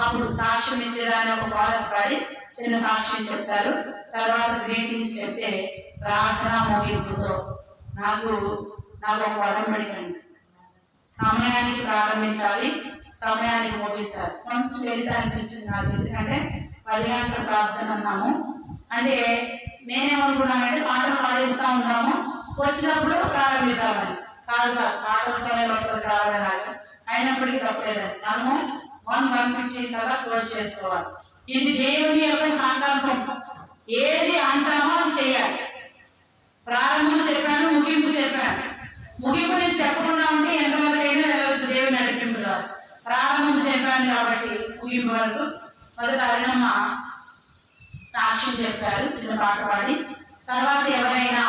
S1: అప్పుడు సాక్ష్యం ఇచ్చేదాన్ని ఒక కోరస్ పాడి చిన్న సాక్ష్యం చెప్తారు. తర్వాత గ్రీటింగ్స్ చెప్తే ప్రార్థన ముగింపుతో నాకు ఒక వరం పెట్టండి, సమయానికి ప్రారంభించాలి, సమయానికి ముగించాలి. కొంచెం వెళ్తే అనిపించింది నాకు, ఎందుకంటే 10 గంటల ప్రార్థన అన్నాము. అంటే నేనేమనుకున్నానంటే పాటలు పాడిస్తూ ఉంటాము, వచ్చినప్పుడు ప్రారంభిద్దామని. కాదు పాటలతోనే లోపలికి రావడం లాగా అయినప్పటికీ తప్పలేదండి. మనము 1:15 కల్లా క్లోజ్ చేసుకోవాలి. ఇది దేవుని యొక్క సంకల్పం. ఏది అంటామో అది చేయాలి. ప్రారంభం చెప్పాను, ముగింపు చెప్పాను. ముగింపు నేను చెప్పకుండా ఉంటే ఎంతవరకు అయినా వెళ్ళవచ్చు దేవుని నడిపింపుగా. ప్రారంభం చెప్పాను కాబట్టి ముగింపు వరకు. మొదట అరుణమ్మ సాక్ష్యం చెప్తారు చిన్న పాట పాడి. తర్వాత ఎవరైనా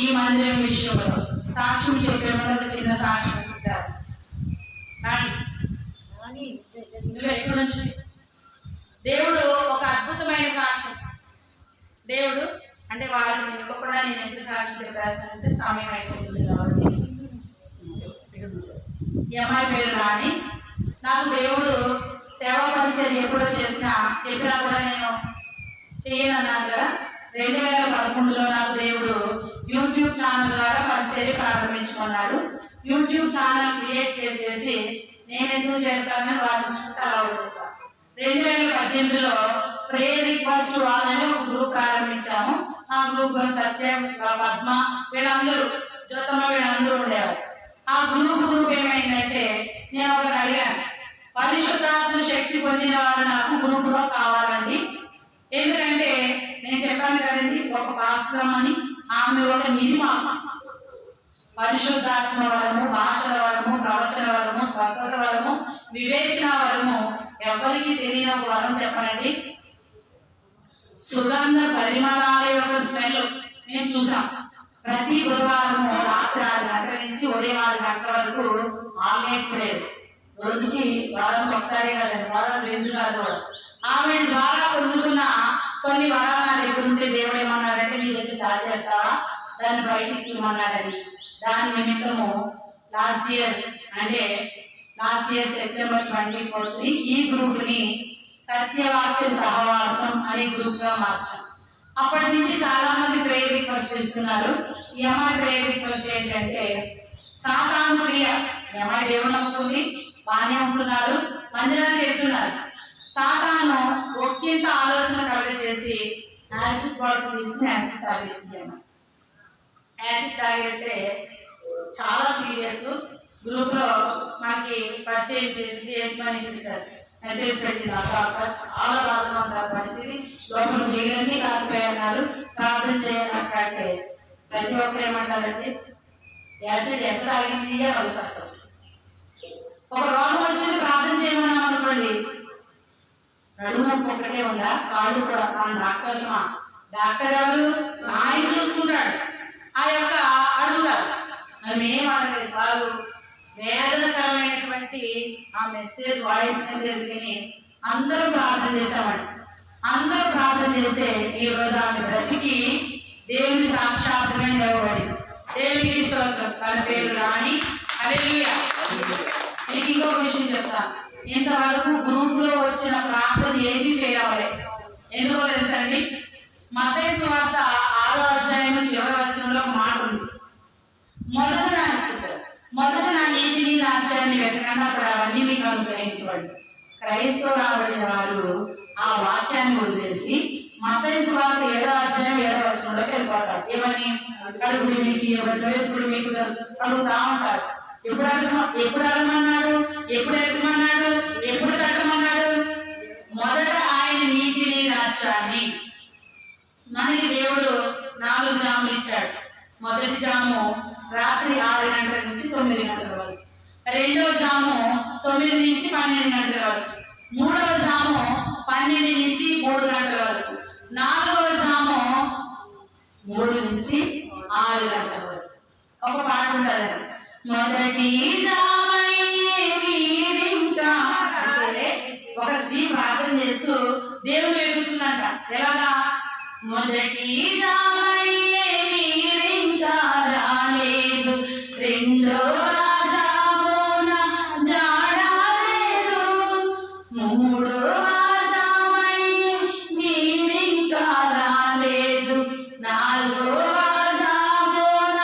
S1: ఈ మందిరం విషయంలో సాక్ష్యం చెప్పే ముందు చిన్న సాక్ష్యం చెప్తారు. దేవుడు ఒక అద్భుతమైన సాక్ష్యం. దేవుడు అంటే వాళ్ళకి నేను ఇవ్వకుండా నేను ఎంత సాక్ష్యం చెప్పేస్తానంటే సమయం అయిపోతుంది కాబట్టి. ఈ అమ్మాయి పేరు రాణి. నాకు దేవుడు సేవా పరిచయం ఎప్పుడో చెప్పినా కూడా నేను చేయనన్నాను కదా. 2011లో నాకు దేవుడు యూట్యూబ్ ఛానల్ ద్వారా పరిచయం ప్రారంభించుకున్నాడు. యూట్యూబ్ ఛానల్ క్రియేట్ చేసేసి నేను ఎందుకు చేస్తానని వాదించుకుంటే అలా చేస్తాను. 2018లో ప్రేయర్ రిక్వెస్ట్ వాళ్ళని ఒక గ్రూప్ ప్రారంభించాము. ఆ గ్రూప్ లో సత్యం, పద్మ వీళ్ళందరూ జ్యోతమ్మ వీళ్ళందరూ ఉండేవారు. ఆ గ్రూప్ ఏమైందంటే నేను ఒకరు అడిగాను, పరిశుద్ధాత్మ శక్తి పొందిన వారు నాకు గ్రూప్ లో కావాలండి. ఎందుకంటే నేను చెప్పాను కదండి, ఒక పాస్టర్ అని ఆమె ఒక నిధిమ. పరిశుద్ధాత్మ వరము, భాషల వరము, ప్రవచన వరము, స్వస్థత వరము, వివేచన వరము ఎవరికి తెలియని ఒక వరం చెప్పనండి. సుగంధ పరిమళాల యొక్క స్మెల్ మేము చూసాం. ప్రతి బుధవారం రాత్రి 6 గంటల నుంచి ఉదయం 6 గంటల వరకు ఆన్లైన్ ప్రేయర్. రోజుకి వారానికి ఒకసారి కదండి, వారానికి 2 సార్లు కూడా. ఆమె ద్వారా పొందుతున్న కొన్ని వరాలు నా దగ్గర ఉంటే దేవుడు ఏమన్నారంటే నీ దగ్గర దాచేస్తావా, దాన్ని బయటికి తీయమన్నారని. దాని నిమిత్తము లాస్ట్ ఇయర్ సెప్టెంబర్ 24 ఈ గ్రూప్ని సత్యవాక్య సహవాసం అనే గ్రూప్గా మార్చాం. అప్పటి నుంచి చాలా మంది ప్రేయర్ రిక్వెస్ట్ ఇస్తున్నారు. ఈ అమ్మాయి ప్రేయర్ రిక్వెస్ట్ ఏంటంటే సాతాను క్రియ. ఈ అమ్మాయి దేవుడు నమ్ముతుంది, బాగానే ఉంటున్నారు, మందిరానికి వెళ్తున్నారు. సాతాను ఒక్కింత ఆలోచన కలగ చేసి యాసిడ్ బాటిల్ తీసుకుని యాసిడ్ తాగేస్తుంది. యాసిడ్ తాగేస్తే చాలా సీరియస్. గ్రూప్లో మనకి పరిచయం చేసింది యశ్మని సిస్టర్ మెసేజ్ పెట్టింది. అక్క చాలా బాధగా ఉంటారు పరిస్థితి, లోపల చేయడానికి కాకపోయారు, ప్రార్థన చేయాలి అంటే ప్రతి ఒక్కరు ఏమంటారంటే యాసిడ్ ఎక్కడ ఆగింది అని అడుగుతారు. ఫస్ట్ ఒక రోగం వచ్చింది ప్రార్థన చేయమన్నాం అనుకోండి, నడుము నొప్పి ఒకటే ఉందా, కాళ్ళు కూడా డాక్టర్ ఎవరు ఆయన చూసుకుంటాడు. ఆ యొక్క అడుగుతారు, మనం ఏం అడగలేదు. వాళ్ళు వేదనకరమైనటువంటి ఆ మెసేజ్, వాయిస్ మెసేజ్ విని అందరూ ప్రార్థన చేస్తామండి. అందరూ ప్రార్థన చేస్తే ఈ రోజు ఆమె బ్రతికి దేవుని సాక్షాత్మే నిలవబడింది. దేవునికి స్తోత్రం. తన పేరు రాణి. హల్లెలూయా. మీకు ఇంకొక విషయం చెప్తాను. ఇంతవరకు గ్రూప్ లో వచ్చిన ప్రార్థన ఏది ఫెయిల్ అవ్వలేదు. ఎందుకో తెలుసండి, మత్తయి సువార్త 6వ అధ్యాయం 7వ వచనంలో ఒక మాట ఉంది. మొదట నా నీతిని రాజ్యాన్ని వెతకండి, అప్పుడు అవన్నీ మీకు అనుగ్రహించబడి. క్రైస్తవ రాబడిన వారు ఆ వాక్యాన్ని వదిలేసి మత్తయి సువార్త 7వ అధ్యాయం 7వ వచనంలోకి వెళ్ళిపోతారు. ఏమని అడుగుడు మీకు ఇవ్వబడ్డాడు, ఇప్పుడు మీకు అడుగుతా ఉంటారు. ఎప్పుడు అడగమన్నాడు, ఎప్పుడు ఎత్తమన్నాడు, ఎప్పుడు కట్టమన్నాడు? మొదట ఆయన నీతిని రాజ్యాన్ని. మనకి దేవుడు 4 జాములు ఇచ్చాడు. మొదటి జాము రాత్రి 6 గంటల నుంచి 9 గంటల వరకు, రెండవ జాము 9 నుంచి 12 గంటల వరకు, మూడవ జాము 12 నుంచి 3 గంటల వరకు, నాలుగవ జాము 3 నుంచి 6 గంటల ఒక పాట ఉంటుంది, మొదటి జామయ్యే వీరింకా అంటే ఒక స్త్రీ ప్రార్థన చేస్తూ దేవుడు ఎదుగుతుందంట. ఎలాగా? మొదటి జామయ్యే వీరింకా రాలేదు, రెండో రాజామోన జాడలేదు, మూడో రాజామయ్యే వీరింకా రాలేదు, నాలుగో రాజామోన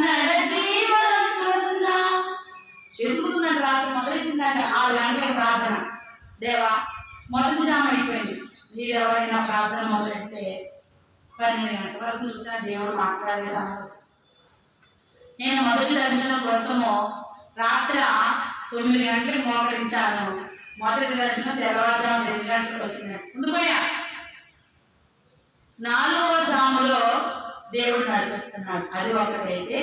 S1: నడచి వస్తున్నా. ఎదుగుతుందంట. రాత్రి మొదలెట్టిందంట 6 గంటల ప్రార్థన. దేవా మొదటి జామ అయిపోయింది, మీరు ఎవరైనా ప్రార్థన మొదలెడితే 12 గంటల వరకు చూసినా దేవుడు మాట్లాడలేదు అన్నారు. నేను మొదటి దర్శనం కోసము రాత్రి 9 గంటలకు మోకరించాను. మొదటి దర్శనం తెల్లవారుజాము 2 గంటలకు వచ్చింది. ఉండిపోయా 4వ జాములో దేవుడు నడిచొస్తున్నాడు. అది ఒకటైతే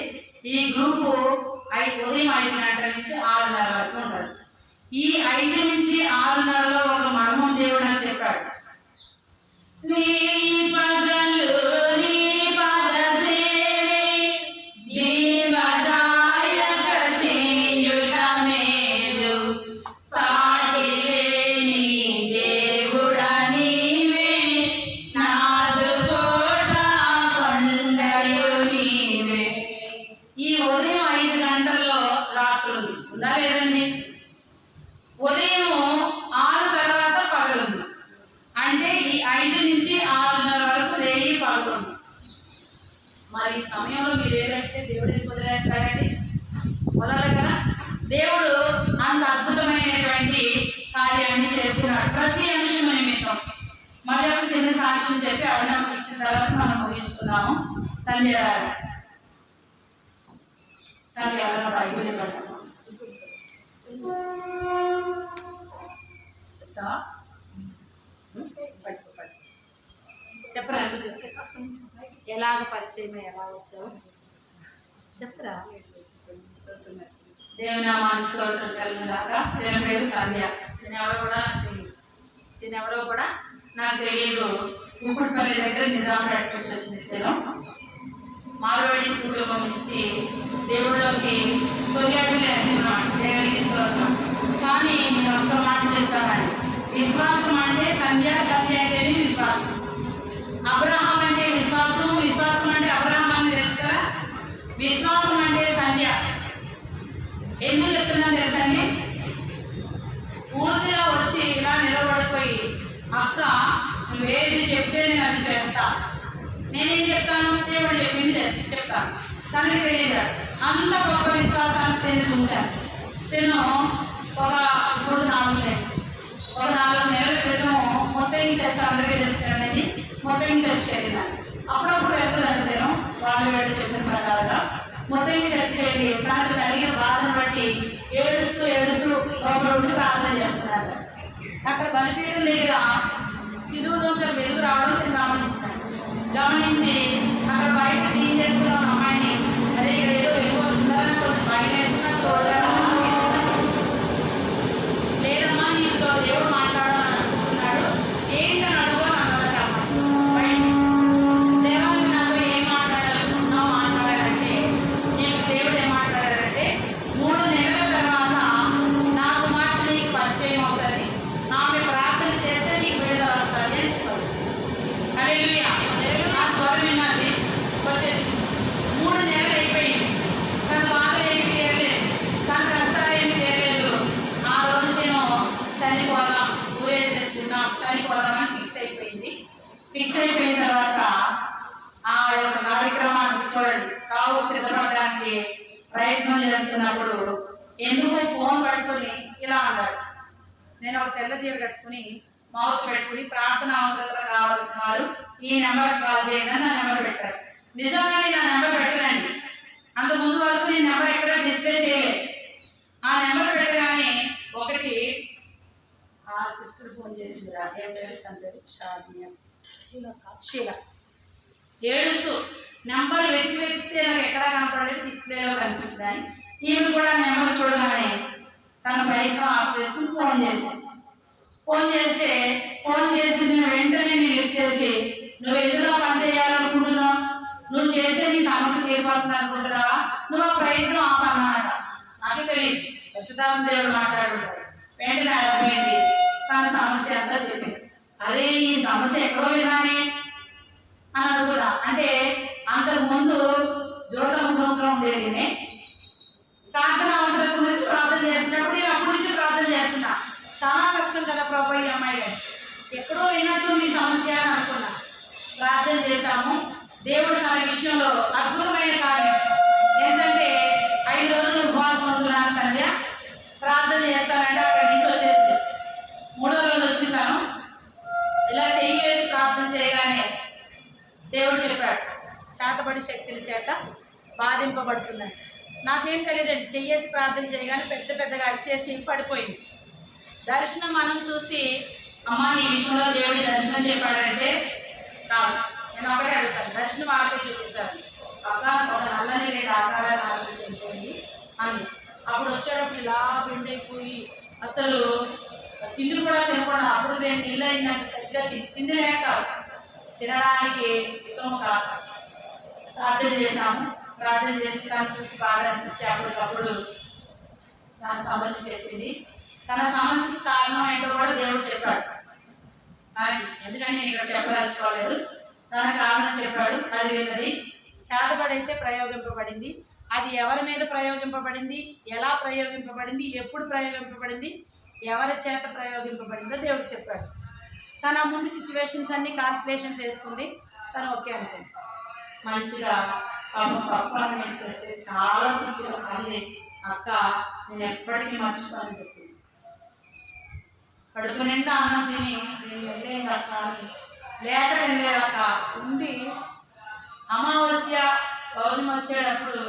S1: ఈ గ్రూపు ఉదయం 5 గంటల నుంచి 6:30 వరకు ఉంటారు. ఈ 5 నుంచి 6:30లో ఒక మర్మం దేవుడు అని చెప్పాడు. నీ పగలు నీ పద సేవే జీవదాయక చేయుట మేలు, సాటి లేని దేవుడా నీవే, నాదు తోట కొండయు నీవే. ఈ ఉదయం 5 గంటల్లో రాత్రి ఉందా లేదండి? ఉదయం 6 తర్వాత పగలుంది. అంటే ఈ 5 నుంచి 6:30 వరకు రేయి పగలుంది. మరి ఈ సమయంలో మీరు ఏదైతే దేవుడు ఎందుకు వదిలేస్తాడండి? వదలదు కదా. దేవుడు అంత అద్భుతమైనటువంటి కార్యాన్ని చేస్తున్నాడు ప్రతి అంశం నిమిత్తం. మరి ఒక చిన్న సాక్ష్యం చెప్పి అవినప్పుడు ఇచ్చిన తర్వాత మనం ముగించుకున్నాము. సంధ్య బైబిల్ పడతాము. చెప్తావా? చెప్పరా? ఎలాగ పరిచయం, ఎలా వచ్చావు చెప్పరా? దేవుని నామానికి స్తోత్రం కలుగుగాక. దేవుని పేరు సంధ్య. దీనెవరో కూడా నాకు తెలియదు. కుంకుడుపల్లి దగ్గర నిజాంపేట వచ్చిన మార్వాడి కుటుంబం నుంచి దేవుడిలోకి తొలి అడుగులు వేస్తున్నాను. దేవునికి స్తోత్రం. కానీ నేను ఒక్క మాట చెప్తానండి, విశ్వాసం అంటే సంధ్య, సంధ్య అంటేనే విశ్వాసం. అబ్రహాం అంటే విశ్వాసం, విశ్వాసం అంటే అబ్రహాం అని తెలుసు కదా. విశ్వాసం అంటే సంధ్య. ఎందుకు చెప్తున్నాను తెలుసండి? పూర్తిగా వచ్చి ఇలా నిలబడిపోయి, అక్క నువ్వేది చెప్తే నేను అది చేస్తా, నేనేం చెప్తాను దేవుడు చెప్పింది చెప్తాను. తనకి తెలియదు. అంత గొప్ప విశ్వాసాన్ని నేను చూశాను. నేను ఇప్పుడు 4 నెలల క్రితం మొత్తం చర్చ అందరికీ తెలుసు కదండి. మొత్తం చర్చకి వెళ్ళినాను. అప్పుడప్పుడు వెళ్తున్నాను నేను వాళ్ళు వెళ్ళి చెప్పిన ప్రకారంగా మొత్తం చర్చకి వెళ్ళి తనకు కలిగిన బాధను బట్టి ఏడుస్తూ లోపల ఉండి ప్రార్థన చేస్తున్నారు. అక్కడ బలిపీఠం దగ్గర సిలువులోంచి వెలుగు రావడం నేను గమనించి అక్కడ బయట క్లీన్ చేసుకున్న అమ్మాయిని, అదే ఇక్కడ ఏదో వెళ్ళిపోతుందని కొంచెం బయట వేస్తున్నా లేదమ్మా నీతో దేవుడు మాట్లాడాలని అనుకుంటున్నాడు, ఏంటని అడుగు అన్నమాట. బయట దేవాలయం నాతో ఏం మాట్లాడాలనుకుంటున్నావు మాట్లాడాలంటే, నేను దేవుడు ఏం మాట్లాడారంటే 3 నెలల తర్వాత నాకు మాత్రం నీకు పరిచయం అవుతుంది, ఆమె ప్రార్థన చేస్తే నీకు విడుదల వస్తుంది అని చెప్పారు. హల్లెలూయా. ఆ స్వరం విన్నది వచ్చేసి 3 నెలలు అయిపోయింది. తన బాధ ఏమి తీరలేదు, తన కష్టాలు ఏమి తీరలేదు. ఆ రోజు నేను చనిపోదాం, ఊరేసేసుకున్నాం, చనిపోదామని ఫిక్స్ అయిపోయింది. ఫిక్స్ అయిపోయిన తర్వాత ఆ యొక్క కార్యక్రమాన్ని చూడండి, సాగు సిద్ధపడడానికి ప్రయత్నం చేస్తున్నప్పుడు ఎందుకు ఫోన్ పట్టుకొని ఇలా అన్నాడు. నేను ఒక తెల్ల చీర కట్టుకుని మౌత్ పెట్టుకుని ప్రార్థన అవసరతలు కావాల్సిన వారు ఈ నెంబర్ కాల్ చేయండి అని నా నెంబర్ పెట్టారు. నిజంగానే నా నెంబర్ పెట్టానండి. అంత ముందు వరకు నేను నెంబర్ ఎక్కడ డిస్ప్లే చేయలేదు. ఆ నెంబర్ పెట్టగానే ఒకటి ఆ సిస్టర్ ఫోన్ చేసింది. ఏం పేరు తన పేరు? షీల. ఏడుస్తూ నెంబర్ వెతికితే నాకు ఎక్కడా కనపడలేదు, డిస్ప్లేలో కనిపిస్తుంది. ఈమె కూడా నెంబర్ చూడగానే తన ప్రయత్నం ఆఫ్ చేసుకుని ఫోన్ చేస్తే నేను వెంటనే లిఫ్ట్ చేసి, నువ్వు ఎందులో పని చేయాలనుకుంటున్నావు, నువ్వు చేస్తే నీ సమస్య తీరిపోతుంది అనుకుంటున్నావా, నువ్వు ప్రయత్నం ఆపన్నాక నాకు తెలియదు. పరిశుద్ధాత్మ దేవుడు మాట్లాడుతాడు. వెంటనే అయిపోయింది. తన సమస్య అంతా చెప్పింది. అరే ఈ సమస్య ఎక్కడో విధానే అని అనుకున్నా. అంటే అంతకు ముందు జ్యోతముఖంలో ఉండేది. ప్రార్థన అవసరం గురించి ప్రార్థన చేస్తున్నప్పుడు నేను అప్పటి నుంచి ప్రార్థన చేస్తున్నా. చాలా కష్టం కదా ప్రభు ఈ అమ్మాయి గారు, ఎక్కడో విన్నట్టుంది ఈ సమస్య అని అనుకున్నా. ప్రార్థన చేశాము. దేవుడు తన విషయంలో అద్భుతమైన కార్యం ఏంటంటే 5 రోజులు ఉపవాసం ఉంటున్నాను. సంధ్య ప్రార్థన చేస్తానంటే అక్కడి నుంచి వచ్చేసింది. 3వ రోజు వచ్చిందాను. ఇలా చెయ్యి వేసి ప్రార్థన చేయగానే దేవుడు చెప్పాడు, చేతబడి శక్తుల చేత బాధింపబడుతుందని. నాకేం తెలియదండి. చెయ్యేసి ప్రార్థన చేయగానే పెద్దగా అరిచేసి పడిపోయింది. దర్శనం మనం చూసి అమ్మ ఈ విషయంలో దేవుడి దర్శనం చెప్పాడంటే కాదు. నేను ఒకటే అడుగుతాను, దర్శనం ఆడితే చూపించాలి. అక్క ఒక నల్లని 2 ఆకారాలు ఆడితే చనిపోయింది అని. అప్పుడు వచ్చేటప్పుడు ఇలా బెండైపోయి అసలు తిండి కూడా తినకుండా అప్పుడు 2 నెలలు అయిందంటే సరిగ్గా తిండి లేక తినడానికి ఇతముక ప్రార్థన చేశాము. ప్రార్థన చేసి తను చూసి బాగా అనిపించి అప్పటికప్పుడు తన సమస్య చెప్పింది. తన సమస్యకు కారణం ఏంటో కూడా దేవుడు చెప్పాడు. ఎందుకంటే నేను ఇక్కడ చెప్పదలుచుకోలేదు. తన కారణం చెప్పాడు. అది విన్నది. చేతబడి అయితే ప్రయోగింపబడింది. అది ఎవరి మీద ప్రయోగింపబడింది, ఎలా ప్రయోగింపబడింది, ఎప్పుడు ప్రయోగింపబడింది, ఎవరి చేత ప్రయోగింపబడిందో దేవుడు చెప్పాడు. తన ముందు సిచ్యువేషన్స్ అన్ని కాల్కులేషన్స్ వేసుకుంది. తను ఓకే అనుకుంది. మంచిగా పప్పాన్ని వేసి పెడితే చాలా తృప్తిగా అంది. అక్క నేను ఎప్పటికీ మర్చిపోని చెప్పింది. కడుపు నిండా అన్నం తిని నేను వెళ్ళేది అక్క అని లేక తినలేదక్క ఉండి అమావాస్య పౌర్ణమి వచ్చేటప్పుడు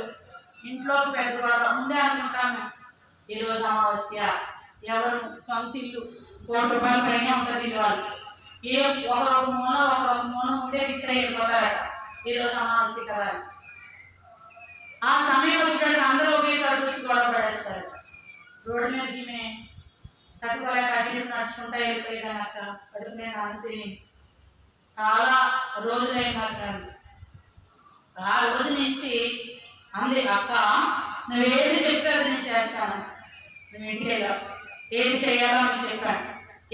S1: ఇంట్లోకి పెద్దవాడు ముందే అనుకుంటాను ఈరోజు అమావాస్య. ఎవరు సొంత ఇల్లు 1 కోటి రూపాయల పైన ఉంటుంది ఇల్లు. వాళ్ళు ఒకరొక మూల ముందే ఫిక్స్ అయ్యి వెళ్ళిపోతారట ఈరోజు అమావాస్య కదా. ఆ సమయం వచ్చినట్టు అందరూ ఒకే చోటు వచ్చి గొడవ పడేస్తారు. రోడ్డు మీద ఈమె తట్టుకోలేక అటు నడుచుకుంటా వెళ్ళిపోయేదాన్ని. అక్క కడుపు నేను అంతే చాలా రోజులైందక్క. ఆ రోజు నుంచి అంది, అక్క నువ్వు ఏది చెప్తే అది నేను చేస్తాను. నువ్వు ఇంటికి వెళ్ళావు, ఏది చేయాలో అని చెప్పాను.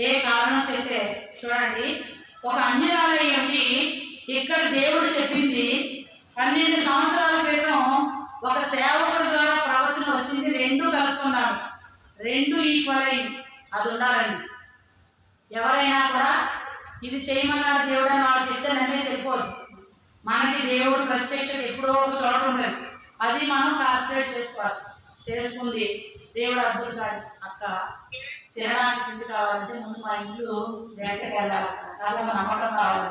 S1: ఏ కారణం చెప్తే చూడండి, ఒక అన్యురాలయ్యండి ఇక్కడ దేవుడు చెప్పింది 12 సంవత్సరాల క్రితం ఒక సేవకుడి ద్వారా ప్రవచనం వచ్చింది. 2 కలుపుకున్నారు, 2 ఈక్వల్ అయింది. అది ఉండాలండి. ఎవరైనా కూడా ఇది చేయమన్నారు దేవుడు అని వాళ్ళు చెప్తే నమ్మేసి వెళ్ళిపోదు. మనకి దేవుడు ప్రత్యక్షత ఎప్పుడో ఒక చోట ఉండదు. అది మనం కాల్కులేట్ చేసుకోవాలి. చేసుకుంది దేవుడు అద్భుతాలు. అక్క తినడానికి తిండి కావాలంటే ముందు మా ఇంట్లో బయటకు వెళ్ళాలి. నాకు ఒక నమ్మకం కావాలి.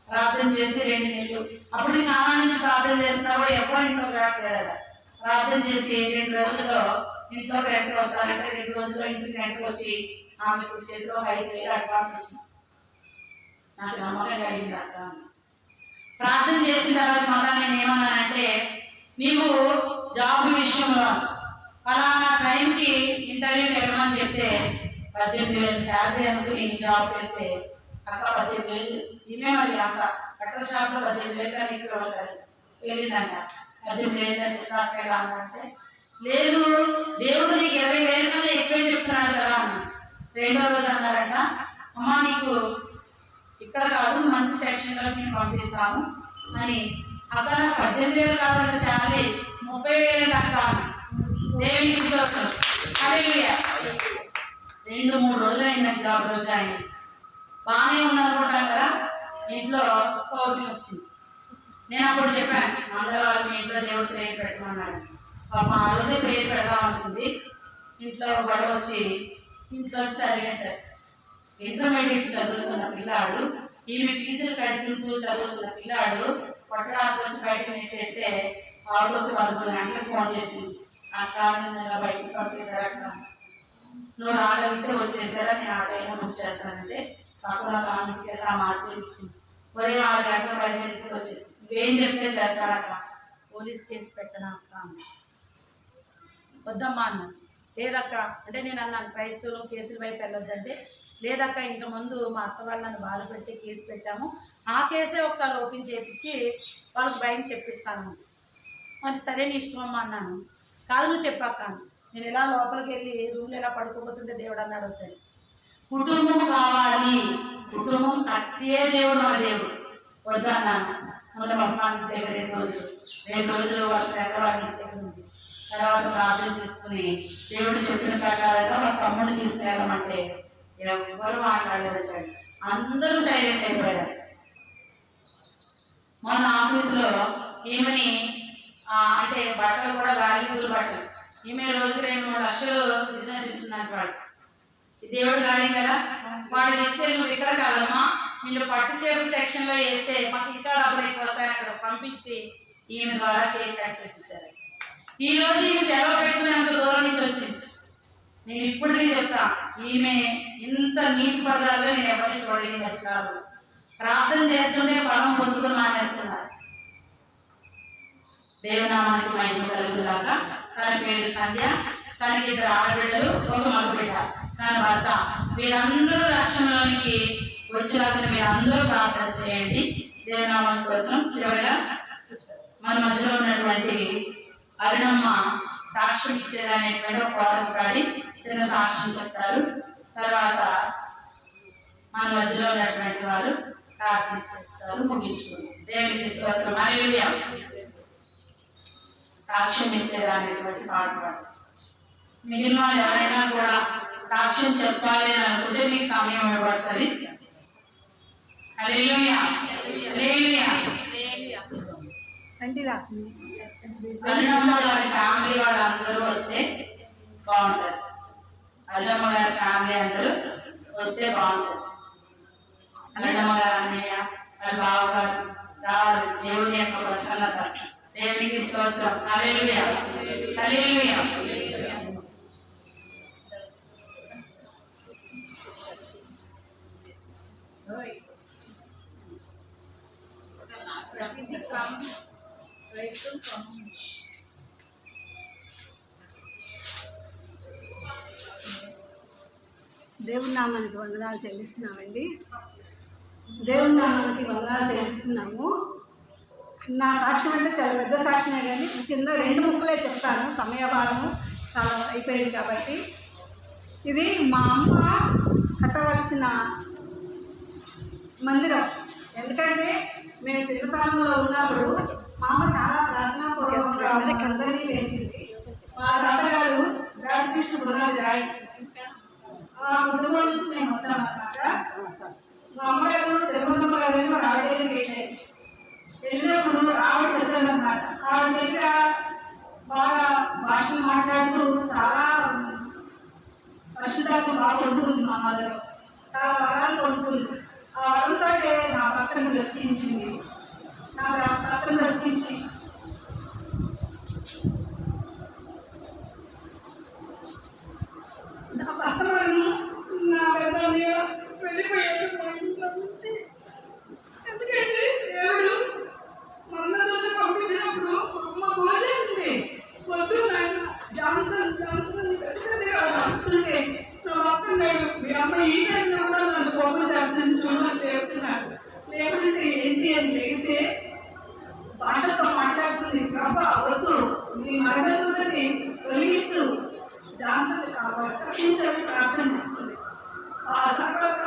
S1: ప్రార్థన చేసి 2 నెలలు అప్పుడు చాలా నుంచి ప్రార్థన చేస్తున్నా కూడా ఎప్పుడో ఇంట్లో వెళ్ళాలి. ప్రార్థన చేసి 2 రోజుల్లో ఇంట్లో రెంట్కి వస్తానంటే 2 రోజుల్లో ఇంటికి రెంట్కి వచ్చి ఆమెకు చేతిలో 5,000 అడ్వాన్స్ వచ్చింది. నాకు నమ్మకం కలిగింది. అక్క ప్రార్థన చేసిన తర్వాత మళ్ళా నేను ఏమన్నానంటే, నీవు జాబ్ విషయంలో ఫలానా టైంకి ఇంటర్వ్యూకి వెళ్ళమని చెప్తే 18,000 శాలరీ అనుకుని జాబ్ పెడితే అక్క 18,000 ఈమె మరి అంత కట్టర్ షాప్లో 18,000 కానీ ఇక్కడ ఉంటుంది వెళ్ళిందంట. 18,000 అని చెప్తా అక్క ఎలా అంటే, లేదు దేవుడు నీకు 20,000 కన్నా ఎక్కువ చెప్తున్నాడు కదా అన్న. 2వ రోజు అన్నారంట, అమ్మ నీకు ఇక్కడ కాదు మంచి సెక్షన్లో నేను పంపిస్తాను అని. అక్క నాకు 18,000 కావాలంటే శాలరీ 30,000 అక్క దేవునికి చూస్తాను. హల్లెలూయా. 2-3 రోజులు అయింది జాబ్ రోజు ఆయన బాగానే ఉందనుకుంటాం కదా. ఇంట్లో పౌర్ణమి వచ్చింది. నేను అప్పుడు చెప్పాను, మంగళవారం మీ ఇంట్లో దేవుడు ప్రేయర్ పెట్టమన్నాడు. పాప ఆ రోజే ప్రేయర్ పెడదాం అనుకుంది. ఇంట్లో గొడవ వచ్చి ఇంట్లోంచి తరిగేశారు. ఇంటర్మీడియట్ చదువుతున్న పిల్లాడు, ఈమె ఫీజులు కడుతుంటూ చదువుతున్న పిల్లాడు కొట్టడానికి వచ్చి బయటకు నెట్టేస్తే ఆటోకి 11 గంటలకు ఫోన్ చేసింది. ఆ కారణంగా బయటకు పంపిస్తారా, నువ్వు రాగలిగితే వచ్చేసారా, నేను ఆటో బుక్ చేస్తానంటే పక్కన కామెంట్కి ఆ మాస్టర్ ఇచ్చింది. ఒరే 6 గంటల 10 గంటలకు వచ్చేసింది. నువ్వేం చెప్తే చేస్తారక్క, పోలీస్ కేసు పెట్టనా అక్క అన్న. వద్దమ్మా అన్నాను. లేదక్క అంటే నేను అన్నాను క్రైస్తవులు కేసుల వైపు వెళ్ళొద్దంటే, లేదక్క ఇంతకుముందు మా అత్త వాళ్ళు నన్ను బాధ పెడితే కేసు పెట్టాము, ఆ కేసే ఒకసారి ఓపెన్ చేయించి వాళ్ళకి భయం చెప్పిస్తాను. మరి సరే నీ ఇష్టమమ్మా అన్నాను.
S5: కాదు నువ్వు చెప్పాక నేను ఎలా లోపలికి వెళ్ళి రూమ్లో ఎలా పడుకోబోతుంటే దేవుడు అన్నాడు అవుతాయి.
S1: కుటుంబం కావాలి, కుటుంబం కట్టే దేవుడు మన దేవుడు వద్దన్నాను. మొదట మహమానికి దగ్గర 2 రోజులు వాళ్ళ పేదవాళ్ళ దగ్గర ఉంది. తర్వాత ప్రార్థన చేసుకుని దేవుడు చెప్పిన ప్రకారంగా మా తమ్ముడిని తీసుకెళ్ళమంటే ఎవరు మాట్లాడలేదు. అందరూ సైలెంట్ అయిపోయారు. మన ఆఫీసులో ఈమెని అంటే బట్టలు కూడా వాల్యూబుల్ బట్టలు, ఈమె రోజుకి 2-3 లక్షలు బిజినెస్ ఇస్తుందంట. వాడు దేవుడు కానీ కదా, వాడు తీసుకెళ్ళి నువ్వు ఇక్కడ కాదమ్మా మీరు పట్టు చీరల సెక్షన్లో వేస్తే మాకు ఇంకా డబ్బులు ఎక్కువ వస్తాయని అక్కడ పంపించి ఈమె ద్వారా కేక్ కట్ చేయించారు. ఈరోజు ఈమె సెలవు పెట్టుకునేంత దూరం నుంచి వచ్చింది. నేను ఇప్పటికీ చెప్తా, ఈమె ఇంత నీటి పదాలుగా నేను ఎవరిని చూడలేని మధ్యకాలం ప్రార్థన చేస్తుంటే ఫలం పొందుకుని మానేస్తున్నారు. దేవునామానికి మహిమ కలుగులాగా. తన పేరు సంధ్య, తనకి 2 ఆడబిడ్డలు, 1 మగబిడ్డ, తన భర్త. వీరందరూ రక్షణలోనికి వచ్చేలాగా మీరందరూ ప్రార్థన చేయండి. దేవునామ స్తోత్రం. చివరిగా మన మధ్యలో ఉన్నటువంటి అరుణమ్మ సాక్ష్యం ఇచ్చేదనేటువంటి ఒక కోరస్ పాడి చిన్న సాక్ష్యం చెప్తారు. తర్వాత మన మధ్యలో ఉన్నటువంటి వారు ప్రార్థన చేస్తారు, ముగించుకుంటారు. దేవునికి స్తోత్రం. హల్లెలూయా. సాక్ష్యం ఇచ్చేదనేటువంటి పాట పాడు. మిగిలిన వాళ్ళు ఎవరైనా కూడా సాక్ష్యం చెప్పాలి అని అనుకుంటే మీకు సమయం ఇవ్వబడుతుంది. హల్లెలూయా, హల్లెలూయా. అరుణమ్మ గారి ఫ్యామిలీ వాళ్ళందరూ వస్తే బాగుంటుంది. అరుణమ్మ గారి ఫ్యామిలీ అందరూ వస్తే బాగుంటుంది. అరుణమ్మ గారు, అన్నయ్య, వాళ్ళ బావగారు రావాలి. దేవుని యొక్క ప్రసన్నత. దేవునికి స్తోత్రం. హల్లెలూయా, హల్లెలూయా.
S4: దేవుని నామానికి వందనాలు చెల్లిస్తున్నామండి. దేవుని నామానికి వందనాలు చెల్లిస్తున్నాము. నా సాక్ష్యం అంటే చాలా పెద్ద సాక్ష్యమే, కానీ చిన్న 2 ముక్కలే చెప్తాను. సమయభారము చాలా అయిపోయింది కాబట్టి. ఇది మా అమ్మ కట్టవలసిన మందిరం. ఎందుకంటే మేము చిన్నతనంలో ఉన్నప్పుడు మా అమ్మ చాలా ప్రార్థనాపూర్వకంగా అందరినీ లేచింది. మా తాతగారు రామకృష్ణ పునాది రాయి, ఆ కుటుంబం నుంచి మేము వచ్చామన్నమాట. మా అమ్మగారు తిరుమలమ్మ గారు ఆవిడ దగ్గరికి వెళ్ళినప్పుడు ఆవిడ చెప్తారన్నమాట. ఆవిడ దగ్గర బాగా భాషలు మాట్లాడుతూ చాలా పరిశుద్ధాత్మ బాగా పొందుతుంది. మా అమ్మగారు చాలా వరాలు పొందుతుంది. ఆ వరంతో నా భర్తను బ్రతికించింది. నా భర్తను బ్రతికించి నా భర్త నా భర్త వెళ్ళిపోయాడు మా ఇంట్లో నుంచి. ఎందుకంటే దేవుడు మనందరూ పంపించినప్పుడు మా గోచేస్తుంది వద్దు నాయన జాన్సన్ వస్తుంటే నా భర్త మీ అమ్మ ఈ టైంలో కూడా నన్ను కోపం చేస్తుంది చూడమని చెప్తున్నాడు. లేకుంటే ఏంటి అని లేస్తే భాషతో మాట్లాడుతుంది. ప్రభా వద్దు, నీ మరణని తొలగించు, జాన్సన్ కాబట్టి రక్షించని ప్రార్థన చేస్తుంది. ఆ తర్వాత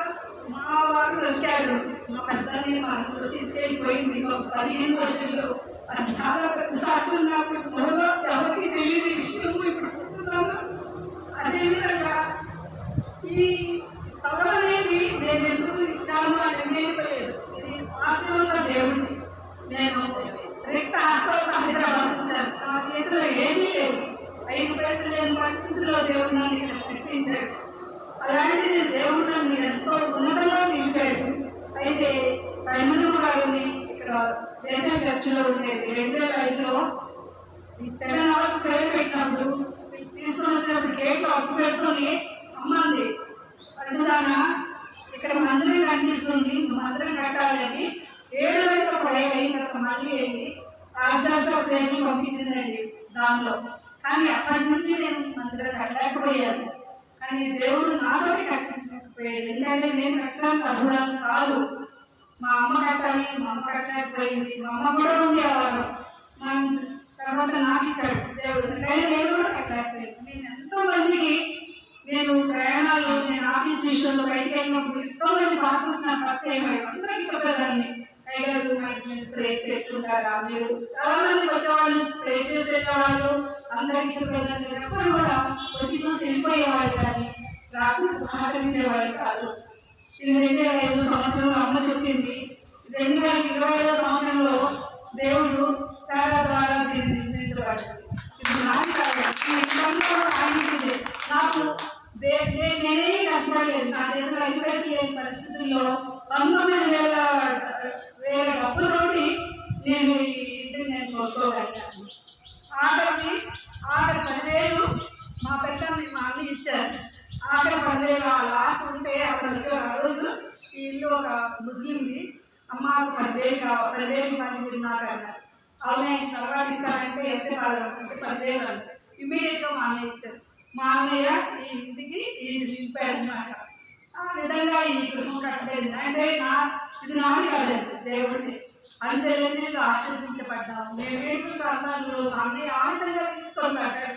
S4: మా వారు వెళ్తాడు. మా పెద్దని మా ఇంట్లో తీసుకెళ్ళిపోయింది. ఒక 15 రోజుల్లో. అది చాలా పెద్ద సాక్ష్యం. నాకు కుటుంబంలో ఎవరికి తెలియని విషయము ఇప్పుడు చెప్తున్నాను. అదేవిధంగా ఈ స్థలం అనేది నేను ఎందుకు ఇచ్చాను అనేది లేదు. ఇది శ్వాసవంత దేవుడు. నేను రిక్త ఆస్తలతో హైదరాబాద్ వచ్చాను. నా చేతిలో ఏమీ లేదు. 5 పైసలు లేని పరిస్థితుల్లో దేవుడు నన్ను ఇక్కడ పెట్టించాడు. అలాంటిది దేవుడు నన్ను ఎంతో ఉన్నతంగా నిలిపాడు. అయితే సైమన్ గారిని ఇక్కడ బేతల్ చర్చిలో ఉండేది. 2005లో 7 hours ప్రేయర్ పెట్టినప్పుడు తీసుకొని వచ్చినప్పుడు గేట్లో అప్పు పెట్టుకొని అమ్మంది, అడ్డుదానా ఇక్కడ మందిరం కనిపిస్తుంది, మందిరం కట్టాలని 7 గంటల ప్రేయర్ అయిన తర్వాత మళ్ళీ వెళ్ళి రాజదాస ప్రేయర్ని పంపించిందండి దానిలో. కానీ అప్పటి నుంచి నేను మందిరం కట్టలేకపోయాను. కానీ దేవుడు నాతోటి కట్టించలేకపోయాడు. ఎందుకంటే నేను కట్టడానికి అర్హురాలు కాదు. మా అమ్మ కట్టాలి, మా అమ్మ కట్టలేకపోయింది. మా అమ్మ కూడా ఉండేవారు. తర్వాత నాకు ఇచ్చాడు దేవుడు. కానీ నేను కూడా కట్టలేకపోయాను. నేను ఎంతో మందికి నేను ప్రయాణాలు, నేను ఆఫీస్ విషయంలో బయటకు వెళ్ళినప్పుడు ఎంతో మంది పాస్టర్స్ నాకు పరిచయం అయ్యారు. అందరికీ చెప్పేదాన్ని, అయ్యగారు మీరు ప్రే పెట్టుకుంటారా, మీరు చాలా మందికి వచ్చేవాళ్ళు, ప్రే చేసేవాళ్ళు, అందరికీ చెప్పేదాన్ని. ఎప్పుడు కూడా వచ్చి చూసి వెళ్ళిపోయేవాళ్ళు కానీ రాకుండా సహకరించేవాళ్ళు కాదు. ఇది 2005 సంవత్సరంలో అమ్మ చెప్పింది. 2025 సంవత్సరంలో దేవుడు సేవ ద్వారా దీన్ని నిర్మించబడింది. ఇది నాది కాదు, ఈ ఇబ్బందులు ఆగించింది. నాకు నేనేమీ కష్టపడలేదు. నా చేతిలో 5 పైసలు లేని పరిస్థితుల్లో 19,000 డబ్బుతోటి నేను ఈ ఇంటిని నేను కొనుక్కోగలిగాను. ఆఖరి 10,000 మా పెద్దమ్మ మా అన్నకి ఇచ్చారు. ఆఖరి 10,000 లాస్ట్ ఉంటే అక్కడ వచ్చారు. ఆ రోజు ఈ ఇల్లు ఒక ముస్లింది, అమ్మ 10,000 కావాలి, 10,000 రూపాయలు మీరు నాకు అన్నారు. అవునండి తర్వాత ఇస్తారంటే ఎంత కాలం అంటే 10,000 అన్నారు. ఇమ్మీడియట్గా మా అన్నయ్య ఇచ్చారు. మా అన్నయ్య ఈ ఇంటికి నిలిపాడు అనమాట. ఆ విధంగా ఈ కుటుంబం కట్టబడింది. అంటే ఇది నాది కాదండి, దేవుడిది. అంచెలంచెలుగా ఆశీర్వదించబడ్డాము. మేము 7 సంతానంలో అన్నయ్య ఆ విధంగా తీసుకొని పడ్డాడు.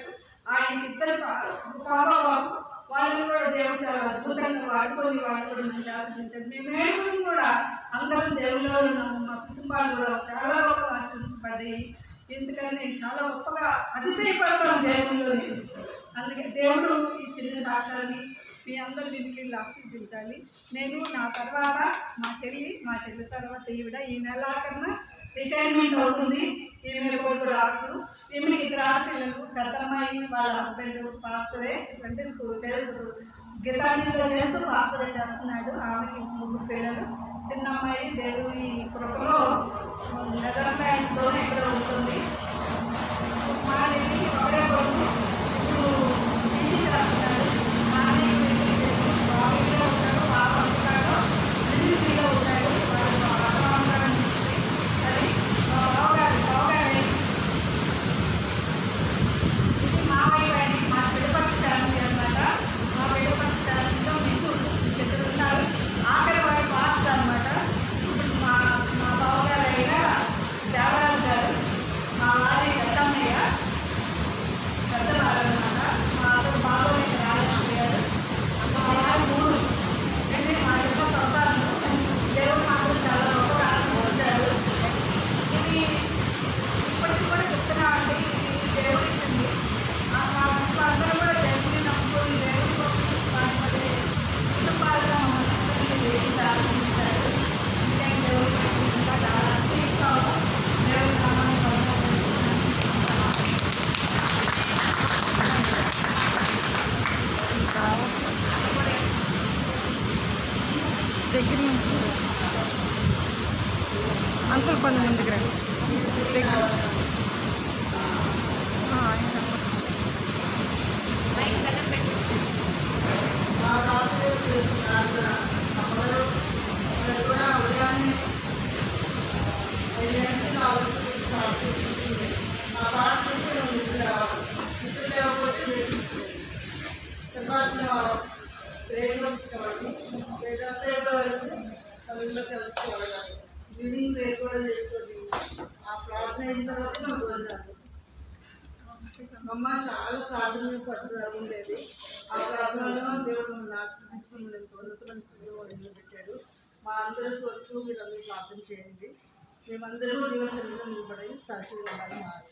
S4: ఆయనకి 2 పాప వాళ్ళని కూడా దేవుడు చాలా అద్భుతంగా వాడుకొని మంచి ఆశీర్వదించాడు. మేము 7 కూడా అందరం దేవుళ్ళలో ఉన్నాము. మా కుటుంబాలు కూడా చాలా గొప్పగా ఆశీర్వదించబడ్డాయి. ఎందుకని నేను చాలా గొప్పగా అతిశయపడతాను దేవుళ్ళలో. అందుకే దేవుడు ఈ చిన్న సాక్ష్యాన్ని మీ అందరూ దీనికి ఆశీర్వదించాలి. నేను నా తర్వాత మా చెల్లి తర్వాత ఈవిడ ఈ నెలాఖరున రిటైర్మెంట్ అవుతుంది. ఈమె కొడుకు డాక్టరు, ఈమెకి 2 ఆడపిల్లలు. పెద్దమ్మాయి వాళ్ళ హస్బెండ్ పాస్టరే, అంటే స్కూల్ చేస్తూ గీతాంజలిలో చేస్తూ పాస్టరే చేస్తున్నాడు. ఆమెకి 3 పిల్లలు. చిన్నమ్మాయి దేవుని కృపలో నెదర్లాండ్స్లో ఎక్కడ ఉంటుంది. మా చెల్లికి ఒకడే కొడుకు, ఇప్పుడు ఇంటి చేస్తున్నాడు. మా బాబీలో ఉంటాడు, పాప ఉంటాడు, మినిస్ట్రీలో ఉంటాడు. వాడు మినిస్ట్రీ. అది మా బావగారు ఇది మావయ్య అండి. మా పిడపట్టి ఫ్యామిలీ అనమాట. మా పిడపట్టి ఫ్యామిలీలో మీకు 2 ఉన్నారు. ఆఖరి వారి పాస్టర్ అనమాట. ఇప్పుడు మా బావగారు అయిన దేవరాజు గారు, మా వారి పెద్దమ్మయ్య పెద్దవారు అనమాట. మా అతను బాబోయ్య రాజమ్మ గారు, మా వారి 3. అయితే మా చిన్న సంతానం దేవుడు మాకు చాలా గొప్పగా ఆశీర్వదించాడు. ఇది ఇప్పటికీ కూడా చెప్తున్నామండి, ఇది దేవుడు ఇచ్చింది. మా కుటుంబాలందరూ కూడా దేవుడిని నమ్ముకొని దేవుడి కోసం బాధపడే కుటుంబాలుగా మమ్మల్ని దేవుడు ఆశీర్వదించాడు. అందుకని దేవుడు ఇంకా చాలా ఆశీర్వదిస్తాము. దేవుడి నామాన్ని
S5: దగ్గర నుంచి అంకుల్ కొంచెం ముందుకు రండి. దగ్గర
S4: ఈవినింగ్ ప్రేయర్ కూడా చేసుకోండి. ఆ ప్రార్థన అయిన తర్వాత అమ్మ చాలా ప్రార్థన పద్ధతి ఉండేది. ఆ ప్రార్థనలో దేవుడు మమ్మల్ని ఆశీర్వదించుకుని ఎంతో ఉన్నతమైన స్థితిలో నిలబెట్టాడు. మా అందరి కొరకు మీరు అందరూ ప్రార్థన చేయండి. మేమందరూ దేవుని సన్నిధిలో నిలబడి సాక్షిగా ఉండాలని మా ఆశ.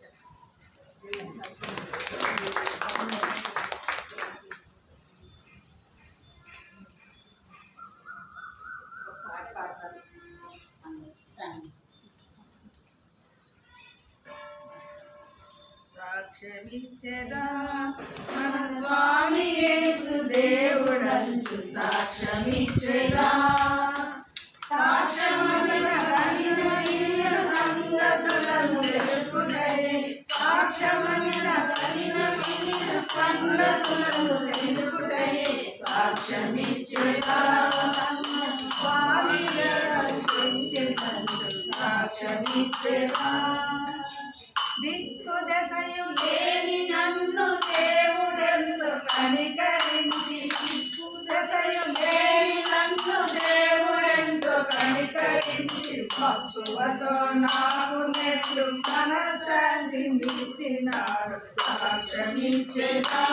S4: సాక్ష్యమిచ్చెదా మన స్వామి యేసు దేవుడంచు సాక్ష్యమిచ్చెదా. సాక్ష్యమనిన కనిన వినిన సంగతులను తెలుపుటై, సాక్ష్యమనిన కనిన వినిన సంగతులను తెలుపుటై సాక్ష్యమిచ్చెదా. స్వామిగా రక్షించెదను సాక్ష్యమిచ్చెదా. దిక్కు దశయు లేని నన్ను దేవుడెంతో కనికరించి, దిక్కు దశయు లేని నన్ను దేవుడెంతో కనికరించి
S6: మక్కువతో నాకు నెట్లు మనసంధించినాడు సాక్ష్యమిచ్చేదా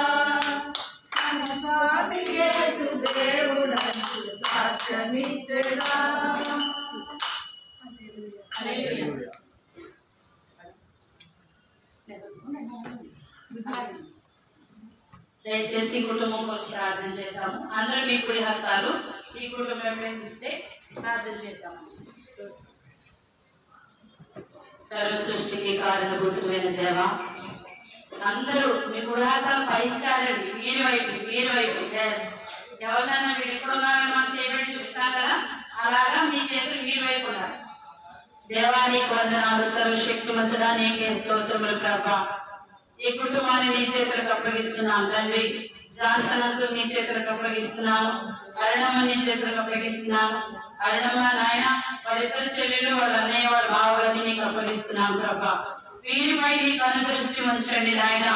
S6: మన స్వామి యేసు దేవుడని సాక్ష్యమిచ్చేదా.
S1: దయచేసి కుటుంబం కోసం ప్రార్థన చేద్దాము. అందరూ మీ కుడి హస్తాలు ఈ కుటుంబం ఇస్తే ప్రార్థన చేద్దాము. సర్వ సృష్టికి కారణభూతమైన దేవ, అందరూ మీ కుడి హస్తాలు పైకి కాదండి, వీరి వైపు ఎవరినైనా మీరు ఎక్కడున్నారని మనం చేయబడి చూస్తాం కదా, అలాగా మీ చేతులు వీరి వైపు ఉన్నారు. దేవానికి వందనాలు, సర్వశక్తిమంతుడా నీకే స్తోత్రములు ప్రభా. ఈ కుటుంబాన్ని నీ చేతులకు అప్పగిస్తున్నాను తండ్రి. జాన్సన్ అంటూ నీ చేతులకు అప్పగిస్తున్నాను. అరుణమ్మ నీ చేతులకు అప్పగిస్తున్నాను. అరుణమ్మ నాయన వాళ్ళిద్దరు చెల్లెలు, వాళ్ళ అన్నయ్య, వాళ్ళ బావగారిని నీకు అప్పగిస్తున్నాను ప్రభా. వీరిపై నీ కనుదృష్టి ఉంచండి నాయన.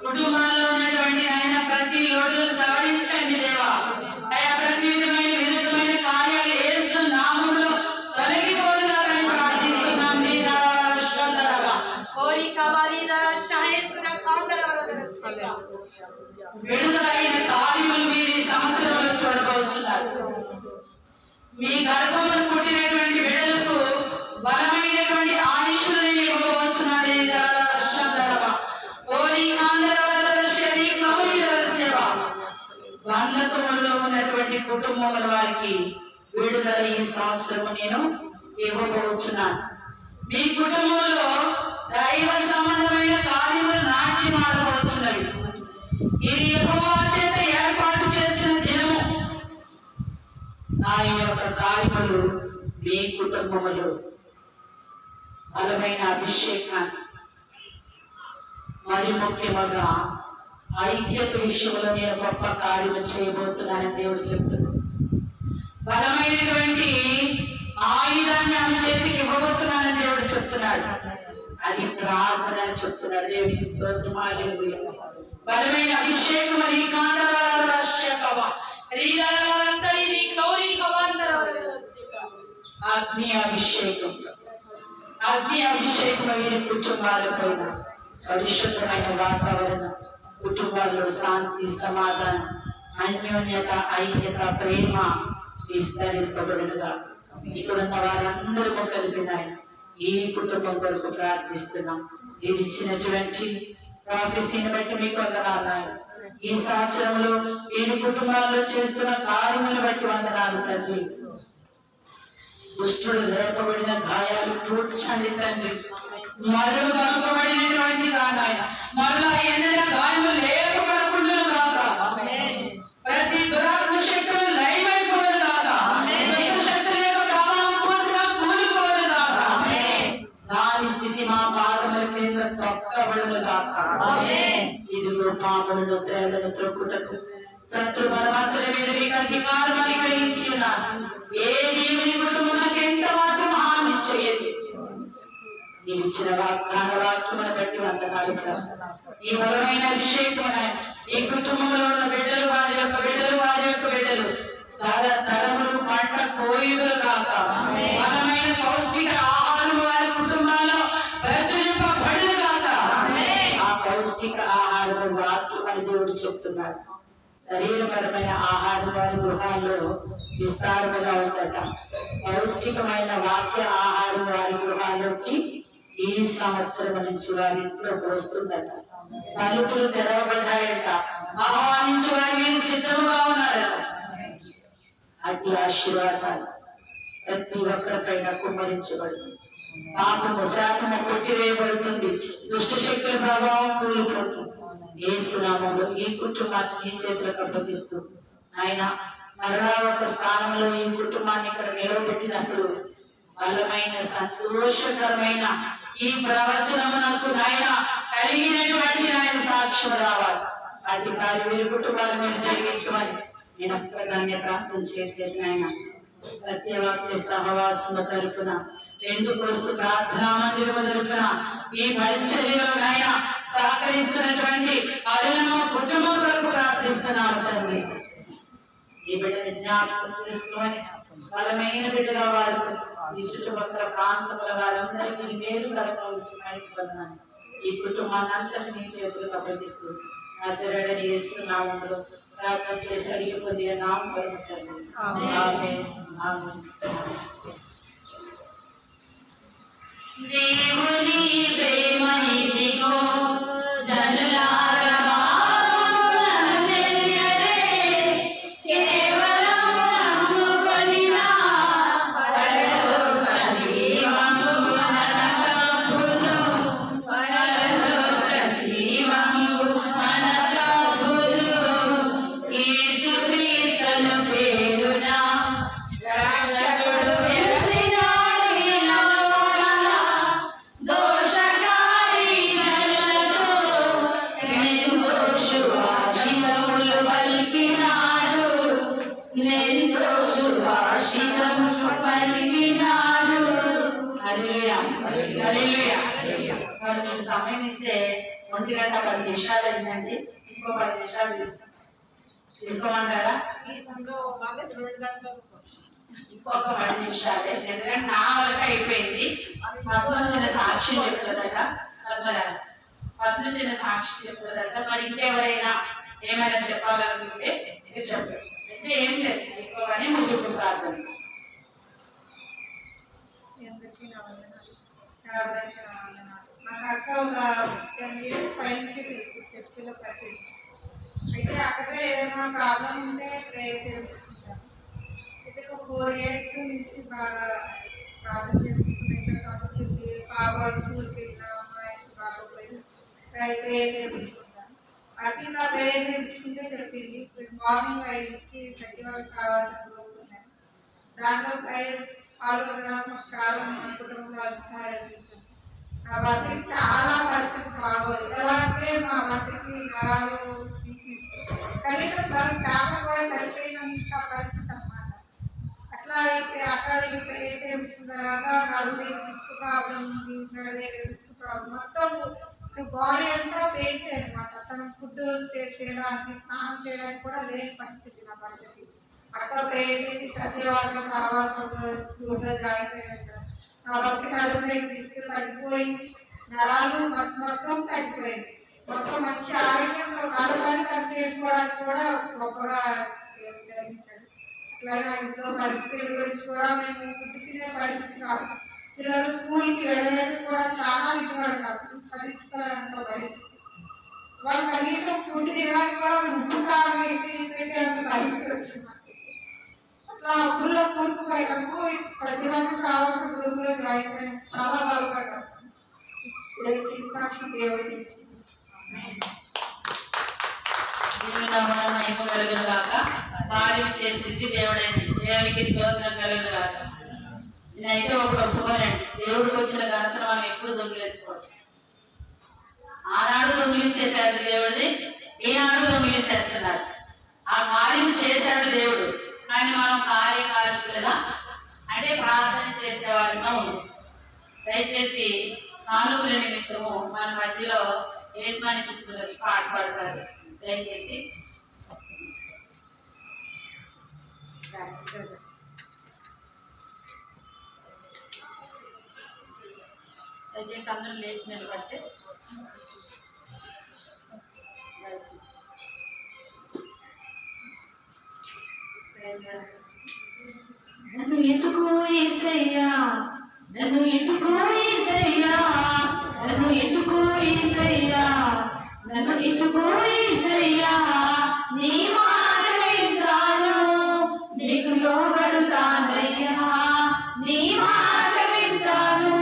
S1: కుటుంబాల్లో ఉన్నటువంటి నాయన ప్రతి లోటు సవరించండి దేవా. అయా ప్రతి విధమైన విరుద్ధమైన కార్యాలు యేసు నామములో తొలగిపోవుగా ప్రార్థిస్తున్నాం. విడుదలైన కార్యములు మీరు ఈ సంవత్సరంలో చూడబోతున్నారు. మీ గర్భమును పుట్టినటువంటి బిడ్డలకు బలమైనటువంటి ఆయుష్ను ఇవ్వబోతున్నారు. బంధకములలో ఉన్నటువంటి కుటుంబముల వారికి విడుదల ఈ సంవత్సరము నేను ఇవ్వబోతున్నాను. మీ కుటుంబంలో దైవ సంబంధమైన కార్యములు నాట్యం ఆడబోతున్నవి. ఇది యెహోవా చేత ఏర్పాటు చేసిన దినము. ఆయన యొక్క కార్యములు మీ కుటుంబములు బలమైన అభిషేకాన్ని, మరి ముఖ్యముగా ఐక్యత విషయంలో నేను గొప్ప కార్యము చేయబోతున్నానని దేవుడు చెప్తున్నాడు. బలమైనటువంటి ఆయుధాన్ని ఆమె చేతికి ఇవ్వబోతున్నానని దేవుడు చెప్తున్నాడు. అది ప్రార్థన అని చెప్తున్నాడు. దేవుడికి స్తోత్రం. హల్లెలూయా. బలమైన అభిషేకం అగ్ని అభిషేకం, అగ్ని అభిషేకం వీరి కుటుంబాలపైన పరిశుద్ధమైన వాతావరణం, కుటుంబాల్లో శాంతి, సమాధానం, అన్యోన్యత, ఐక్యత, ప్రేమ విస్తరింపబడుగా ఇక్కడున్న వారందరూ కలిపినాయి. ఈ కుటుంబం కొరకు ప్రార్థిస్తున్నాం. ఇది ఇచ్చినటువంటి ప్రాఫెసీని బట్టి మీకు వందనాలు. ఈ సంవత్సరంలో వీరి కుటుంబాల్లో చేస్తున్న కార్యములను బట్టి వందనాలు తండ్రి. దుష్టుడు లేపబడిన గాయాలు పూడ్చండి తండ్రి. మరలు కలపబడినటువంటి కాదాయన మరలా ఎన్నడ గాయము లేపబడకుండా కాక, ప్రతి దురాత్మ శక్తులు లయమైపోదు కాక, శక్తుల యొక్క ప్రభావం పూర్తిగా కూలిపోదు కాక, దాని స్థితి మా పాదముల కింద తొక్కబడును కాక. ఇదిగో పాపలను తేళ్లను త్రొక్కుటకు శత్రు బలవంతుల మీద మీకు అధికారం అనుగ్రహించి ఉన్నారు. ఏ దేవుని కుటుంబానికి ఎంత మాత్రం హాని చేయదు. నీవు ఇచ్చిన వాగ్దాన వాక్యమును బట్టి వందనాలు. ఈ బలమైన అభిషేకం ఈ కుటుంబంలో ఉన్న బిడ్డలు, వారి యొక్క బిడ్డలు, వారి యొక్క బిడ్డలు తరములు పంట కోయులు కాక, బలమైన పౌష్టిక ఆహారం వారి కుటుంబాల్లో ప్రచురింపబడును కాక. ఆ పౌష్టిక ఆహారం వాక్యమని దేవుడు చెప్తున్నాడు. శరీరపరమైన ఆహారం వారి గృహాల్లో విస్తారముగా ఉందట. పౌష్టికమైన వాక్య ఆహారం వారి గృహాల్లోకి ఈ సంవత్సరం నుంచి వారి ఇంట్లో వస్తుందట. తలుపులు తెరవబడ్డాయట. ఆహ్వానించి వారి సిద్ధముగా ఉన్నారట. అట్టి ఆశీర్వాదాలు ప్రతి ఒక్కరిపైన కుమ్మరించబడుతుంది. పాపము శాపము కొట్టివేయబడుతుంది. దుష్ట శక్తుల ప్రభావం కూలిపోతుంది. యేసునామములో ఈ కుటుంబాన్ని ఈ చేతులకు అప్పగిస్తూ ఆయన మరలా ఒక స్థానంలో ఈ కుటుంబాన్ని ఇక్కడ నిలబెట్టినప్పుడు బలమైన సంతోషకరమైన ఈ ప్రవచనమునకు నాయన కలిగినటువంటి ఆయన సాక్ష్యం రావాలి. అటు కాదు వీరి కుటుంబాల మీద జరిగించమని నేను ఒక్కదాన్ని ప్రార్థన చేసేది. ఆయన సత్యవాక్య సహవాసము తరపున, పెందుకోస్తు ప్రార్థనా మందిరము తరపున ఈ పరిచర్యలో నాయన సహకరిస్తున్నటువంటి అరుణమ్మ కుటుంబం కొరకు ప్రార్థిస్తున్నాను తండ్రి. ఈ బిడ్డని జ్ఞాపకం చేసుకొని బలమైన బిడ్డగా వారు ఈ చుట్టుపక్కల ప్రాంతముల వారందరికీ మేలు కలగవచ్చున్నాను. ఈ కుటుంబాన్ని అంతటి నీ చేతులు అప్పగిస్తూ నజరేయుడైన యేసు నామములో ప్రార్థన చేసి అడిగి పొందిన నామం పరమతండ్రి. ఆమేన్. ఆమేన్. దేవుని ప్రేమ ఇదిగో జనులారా మారుమని తెలియరే, కేవలం నమ్ముకొనిన పరలోక జీవము మనకబ్బును, పరలోక జీవము మనకబ్బును. యేసు క్రీస్తును పేరున రక్షకుడు వెలిసినాడు ఇహలోకమున. దోషకారి జనులకు ఎంతో శుభాషితములు పలికినాడు, ఎంతో శుభాషితములు పలికినాడు. హల్లెలూయా, హల్లెలూయా. మరి మీరు సమయం ఇస్తే 1:10 నిమిషాలు అయిందండి. ఇంకో 10 నిమిషాలు తీసుకోమంటారా? ఇంకొక 10 నిమిషాలే, ఎందుకంటే నా వరకు అయిపోయింది. పద్మ చిన్న సాక్షి చెప్తుందట, పద్మ చిన్న సాక్షి చెప్తుందట. మరి ఇంకెవరైనా ఏమైనా చెప్పాలనుకుంటే ఇది చెప్పచ్చు. అయితే ఏం లేదు, ఎక్కువగానే ముందుకు ప్రార్థన.
S6: నాకు అక్క ఒక 10 years పైనుంచి తెలుసు, చర్చిలో పరిచయం. అయితే అక్కడే ఏదైనా ప్రాబ్లం ఉంటే ప్రేయర్ చేసుకుంటాను. అయితే ఒక 4 years నుంచి బాగా ప్రార్థన చేసుకుంటాను. ఇంకా సమస్య ఉంది, పాప స్కూల్కి వెళ్ళినా అమ్మాయికి బాగోపోయి ప్రేయర్ చేయించుకుంటాను. అది నా ప్రేయర్ చేయించుకుంటే చెప్పింది. మార్నింగ్ 5కి సత్యవాడ సావాసం కోరుకున్నాను. దాంట్లో ప్రేయర్ పాల్గొనడానికి మాకు చాలా మన కుటుంబంలో అభిప్రాయాలు. నా భర్తకి చాలా పరిస్థితి బాగోదు. ఎలా అంటే మా భర్తకి నరాలు కనీసం పేపర్ కూడా టచ్ అయినంత పరిస్థితి అన్నమాట. అట్లా ప్రేయర్ చేయించుకున్న తర్వాత నడుము డిస్క్ ప్రాబ్లం ఉంది, డిస్క్ ప్రాబ్లం మొత్తం బాడీ అంతా పెయిన్స్ అనమాట. తను ఫుడ్ చేయడానికి స్నానం చేయడానికి కూడా లేని పరిస్థితి నా భర్తకి. అక్కడ ప్రేయర్ చేసి సత్యవాద సావాసంలో జాయిన్ అయ్యారు. నా భర్తకి నడుము డిస్క్ తగ్గిపోయింది, నరాలు మొత్తం తగ్గిపోయింది. మొత్తం మంచి ఆరోగ్యంగా కాలుబాటు చేసుకోవడానికి కూడా గొప్పగా జరిగించాడు. అట్లాగే ఇంట్లో పరిస్థితుల గురించి కూడా మేము ఫుడ్ తినే పరిస్థితి కాదు. పిల్లలు స్కూల్కి వెళ్ళడానికి కూడా చాలా ఇబ్బంది, చదివించుకోవాలంత పరిస్థితి. వాళ్ళు కనీసం ఫుడ్ తినడానికి కూడా ఉప్పు కారం వేసి పెట్టేంత పరిస్థితి వచ్చింది మాకు. అట్లా అప్పుల్లో కూరుకుపోయినప్పుడు సత్యవాద సావాస గ్రూప్లో జాయిన్ అయ్యి చాలా బాగుపడ్డాము. సాక్షి దేవుడు
S1: కార్యం చేసింది దేవుడైంది. దేవునికి స్తోత్రం కలుగుగాక. నేనైతే ఒకటి ఒప్పుకోనండి, దేవుడికి వచ్చిన ఘనతను మనం ఎప్పుడు దొంగిలించుకోవచ్చు. ఆనాడు దొంగిలించేశాడు దేవుడిది, ఈనాడు దొంగిలించేస్తున్నారు. ఆ కార్యం చేశాడు దేవుడు, కానీ మనం కార్యకారకులుగా అంటే ప్రార్థన చేసేవారిగా ఉంది. దయచేసి కానుకల నిమిత్తము మన మధ్యలో యజమాని శిష్యులు వచ్చి పాట పాడతారు. దయచేసి అందరూ లేచి నిలబడితే నన్ను ఎత్తుకో యేసయ్యా, నన్ను ఎత్తుకో యేసయ్యా, నన్ను ఎత్తుకో యేసయ్యా, నన్ను ఎత్తుకో యేసయ్యా. నీ మాట వింటాను, నీకు లోబడుతానయ్యా. నీ మాట వింటాను,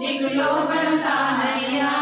S1: నీకు లోబడుతానయ్యా.